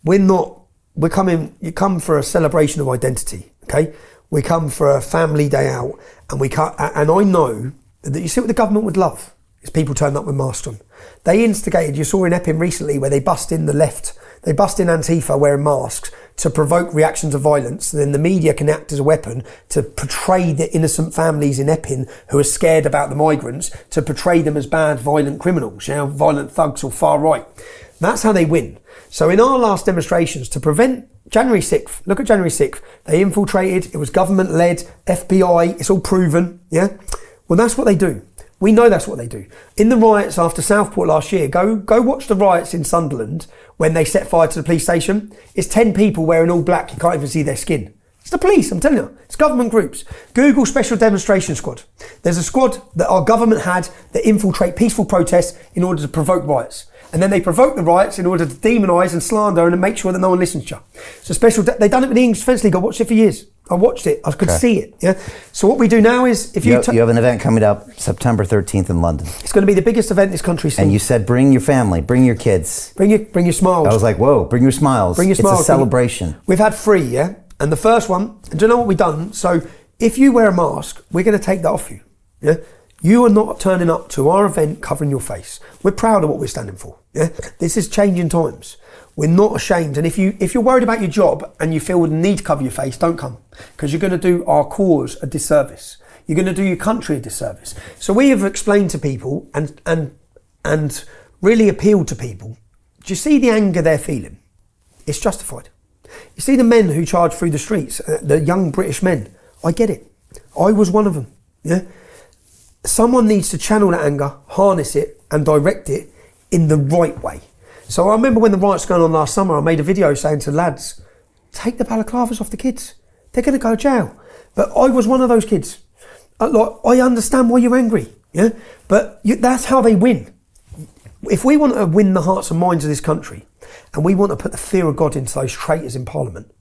Speaker 4: You come for a celebration of identity, okay? We come for a family day out, and and I know that you see what the government would love is people turning up with masks on. They instigated, you saw in Epping recently where they bust in Antifa wearing masks to provoke reactions of violence, and then the media can act as a weapon to portray the innocent families in Epping who are scared about the migrants, to portray them as bad, violent criminals, violent thugs or far right. That's how they win. So in our last demonstrations, to prevent January 6th, look at January 6th, they infiltrated, it was government-led, FBI, it's all proven, yeah? Well, that's what they do. We know that's what they do. In the riots after Southport last year, go watch the riots in Sunderland when they set fire to the police station. It's 10 people wearing all black, you can't even see their skin. It's the police, I'm telling you. It's government groups. Google Special Demonstration Squad. There's a squad that our government had that infiltrate peaceful protests in order to provoke riots. And then they provoke the riots in order to demonise and slander and make sure that no one listens to you. So they've done it with the English Defence League. I watched it for years. I watched it. I could see it. Yeah. So what we do now is, if you
Speaker 2: have an event coming up September 13th in London.
Speaker 4: It's going to be the biggest event this country's seen.
Speaker 2: And you said, bring your family, bring your kids,
Speaker 4: bring your smiles.
Speaker 2: I was like, whoa, bring your smiles.
Speaker 4: Bring your smiles.
Speaker 2: It's a celebration.
Speaker 4: We've had 3, yeah. And the first one, do you know what we've done? So if you wear a mask, we're going to take that off you. Yeah. You are not turning up to our event covering your face. We're proud of what we're standing for. Yeah, this is changing times. We're not ashamed. And if you're worried about your job and you feel the need to cover your face, don't come, because you're going to do our cause a disservice. You're going to do your country a disservice. So we have explained to people and really appealed to people. Do you see the anger they're feeling? It's justified. You see the men who charge through the streets, the young British men. I get it. I was one of them. Yeah. Someone needs to channel that anger, harness it, and direct it in the right way. So I remember when the riots were going on last summer, I made a video saying to lads, take the balaclavas off the kids. They're going to go to jail. But I was one of those kids. I understand why you're angry, yeah. But that's how they win. If we want to win the hearts and minds of this country, and we want to put the fear of God into those traitors in Parliament,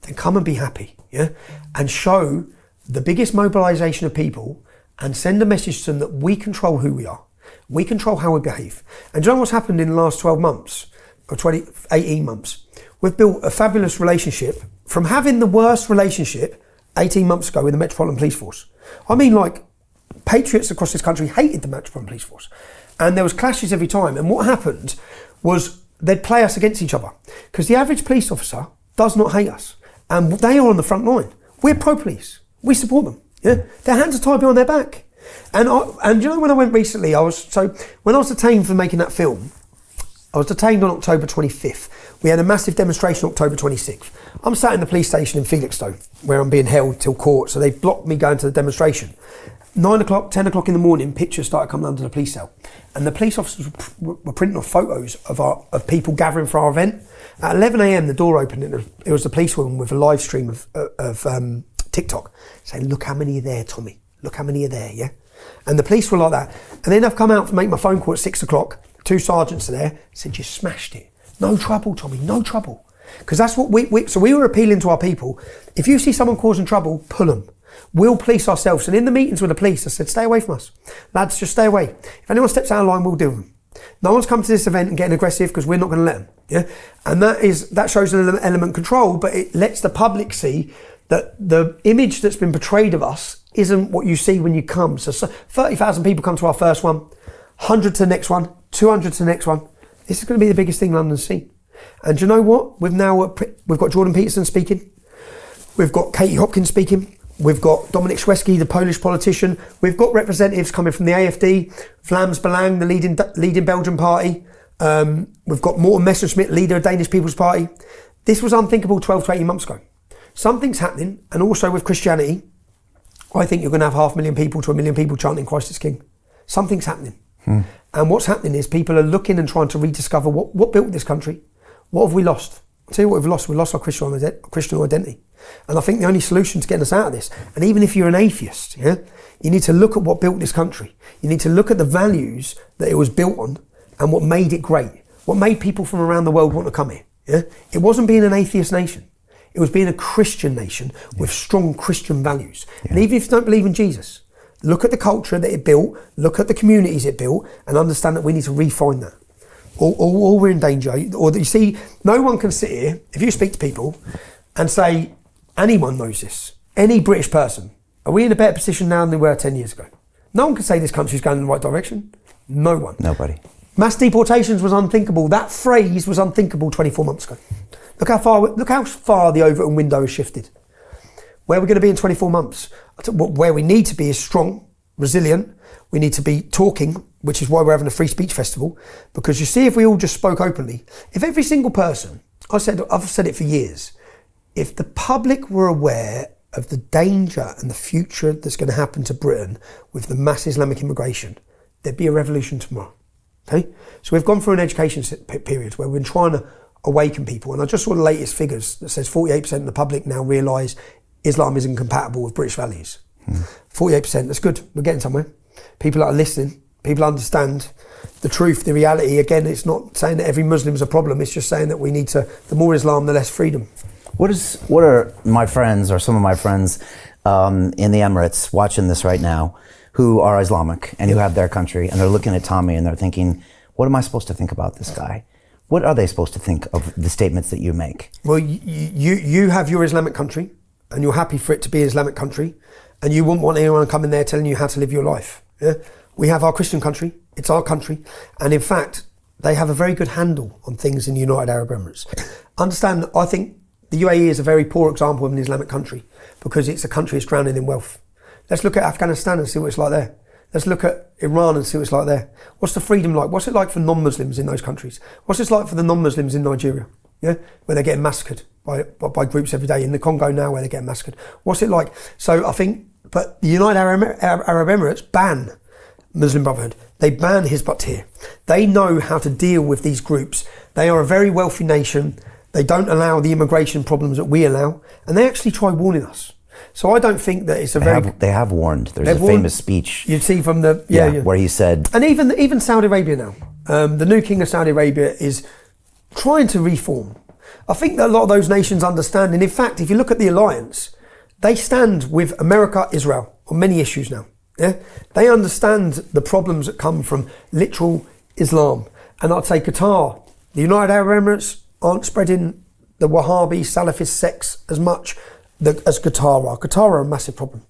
Speaker 4: then come and be happy, yeah, and show the biggest mobilisation of people. And send a message to them that we control who we are. We control how we behave. And do you know what's happened in the last 12 months, or 18 months? We've built a fabulous relationship from having the worst relationship 18 months ago with the Metropolitan Police Force. I mean, like, patriots across this country hated the Metropolitan Police Force. And there was clashes every time. And what happened was they'd play us against each other. Because the average police officer does not hate us. And they are on the front line. We're pro-police. We support them. Yeah, their hands are tied behind their back. And you know, when I went recently, when I was detained for making that film, I was detained on October 25th. We had a massive demonstration on October 26th. I'm sat in the police station in Felixstowe, where I'm being held till court, so they blocked me going to the demonstration. 9 o'clock, 10 o'clock in the morning, pictures started coming under the police cell. And the police officers were printing off photos of people gathering for our event. At 11 a.m, the door opened, and it was the policewoman with a live stream of TikTok saying, look how many are there, Tommy. Look how many are there, yeah? And the police were like that. And then I've come out to make my phone call at 6 o'clock. 2 sergeants are there, said, you smashed it. No trouble, Tommy, no trouble. Because that's what we were appealing to our people. If you see someone causing trouble, pull them. We'll police ourselves. And in the meetings with the police, I said, stay away from us. Lads, just stay away. If anyone steps out of line, we'll deal with them. No one's come to this event and getting aggressive because we're not going to let them. Yeah, and that shows an element of control, but it lets the public see that the image that's been portrayed of us isn't what you see when you come. So 30,000 people come to our first one, 100 to the next one, 200 to the next one. This is going to be the biggest thing London's seen. And do you know what? We've got Jordan Peterson speaking. We've got Katie Hopkins speaking. We've got Dominic Szweski, the Polish politician. We've got representatives coming from the AFD, Vlaams Belang, the leading Belgian party. We've got Morten Messerschmidt, leader of Danish People's Party. This was unthinkable 12 to 18 months ago. Something's happening, and also with Christianity, I think you're going to have 500,000 people to 1 million people chanting Christ is King. Something's happening. And what's happening is people are looking and trying to rediscover what built this country. What have we lost? I'll tell you what we've lost. We've lost our Christian identity. And I think the only solution to getting us out of this, and even if you're an atheist, yeah, you need to look at what built this country. You need to look at the values that it was built on and what made it great. What made people from around the world want to come here. Yeah? It wasn't being an atheist nation. It was being a Christian nation with strong Christian values. And even if you don't believe in Jesus, look at the culture that it built, look at the communities it built, and understand that we need to refine that. Or we're in danger. Or you see, no one can sit here, if you speak to people, and say, anyone knows this. Any British person. Are we in a better position now than we were 10 years ago? No one can say this country's going in the right direction. No one.
Speaker 2: Nobody.
Speaker 4: Mass deportations was unthinkable. That phrase was unthinkable 24 months ago. Look how far the Overton window has shifted. Where we're going to be in 24 months. Where we need to be is strong, resilient. We need to be talking, which is why we're having a free speech festival. Because you see, if we all just spoke openly, if every single person, I've said it for years, if the public were aware of the danger and the future that's going to happen to Britain with the mass Islamic immigration, there'd be a revolution tomorrow. Okay? So we've gone through an education period where we've been trying to awaken people. And I just saw the latest figures that says 48% of the public now realise Islam is incompatible with British values. 48%, that's good. We're getting somewhere. People are listening. People understand the truth, the reality. Again, it's not saying that every Muslim is a problem. It's just saying that we need to, the more Islam, the less freedom.
Speaker 2: What are my friends or some of my friends in the Emirates watching this right now who are Islamic and who have their country and they're looking at Tommy and they're thinking, what am I supposed to think about this guy? What are they supposed to think of the statements that you make?
Speaker 4: Well, you have your Islamic country and you're happy for it to be an Islamic country and you wouldn't want anyone coming there telling you how to live your life. Yeah? We have our Christian country, it's our country, and in fact, they have a very good handle on things in the United Arab Emirates. Understand, I think the UAE is a very poor example of an Islamic country because it's a country that's drowning in wealth. Let's look at Afghanistan and see what it's like there. Let's look at Iran and see what it's like there. What's the freedom like? What's it like for non-Muslims in those countries? What's it like for the non-Muslims in Nigeria? Yeah, where they're getting massacred by groups every day. In the Congo now, where they're getting massacred. What's it like? So I think, but the United Arab Emirates ban Muslim Brotherhood. They ban Hizb ut-Tahrir. They know how to deal with these groups. They are a very wealthy nation. They don't allow the immigration problems that we allow, and they actually try warning us. So I don't think that it's
Speaker 2: They have warned. There's a famous speech
Speaker 4: you'd see from the
Speaker 2: where he said,
Speaker 4: and even Saudi Arabia now, the new king of Saudi Arabia is trying to reform. I think that a lot of those nations understand, and in fact, if you look at the alliance, they stand with America, Israel on many issues now. Yeah, they understand the problems that come from literal Islam, and I'd say Qatar, the United Arab Emirates aren't spreading the Wahhabi Salafist sects as much as Qatar are. Qatar are a massive problem.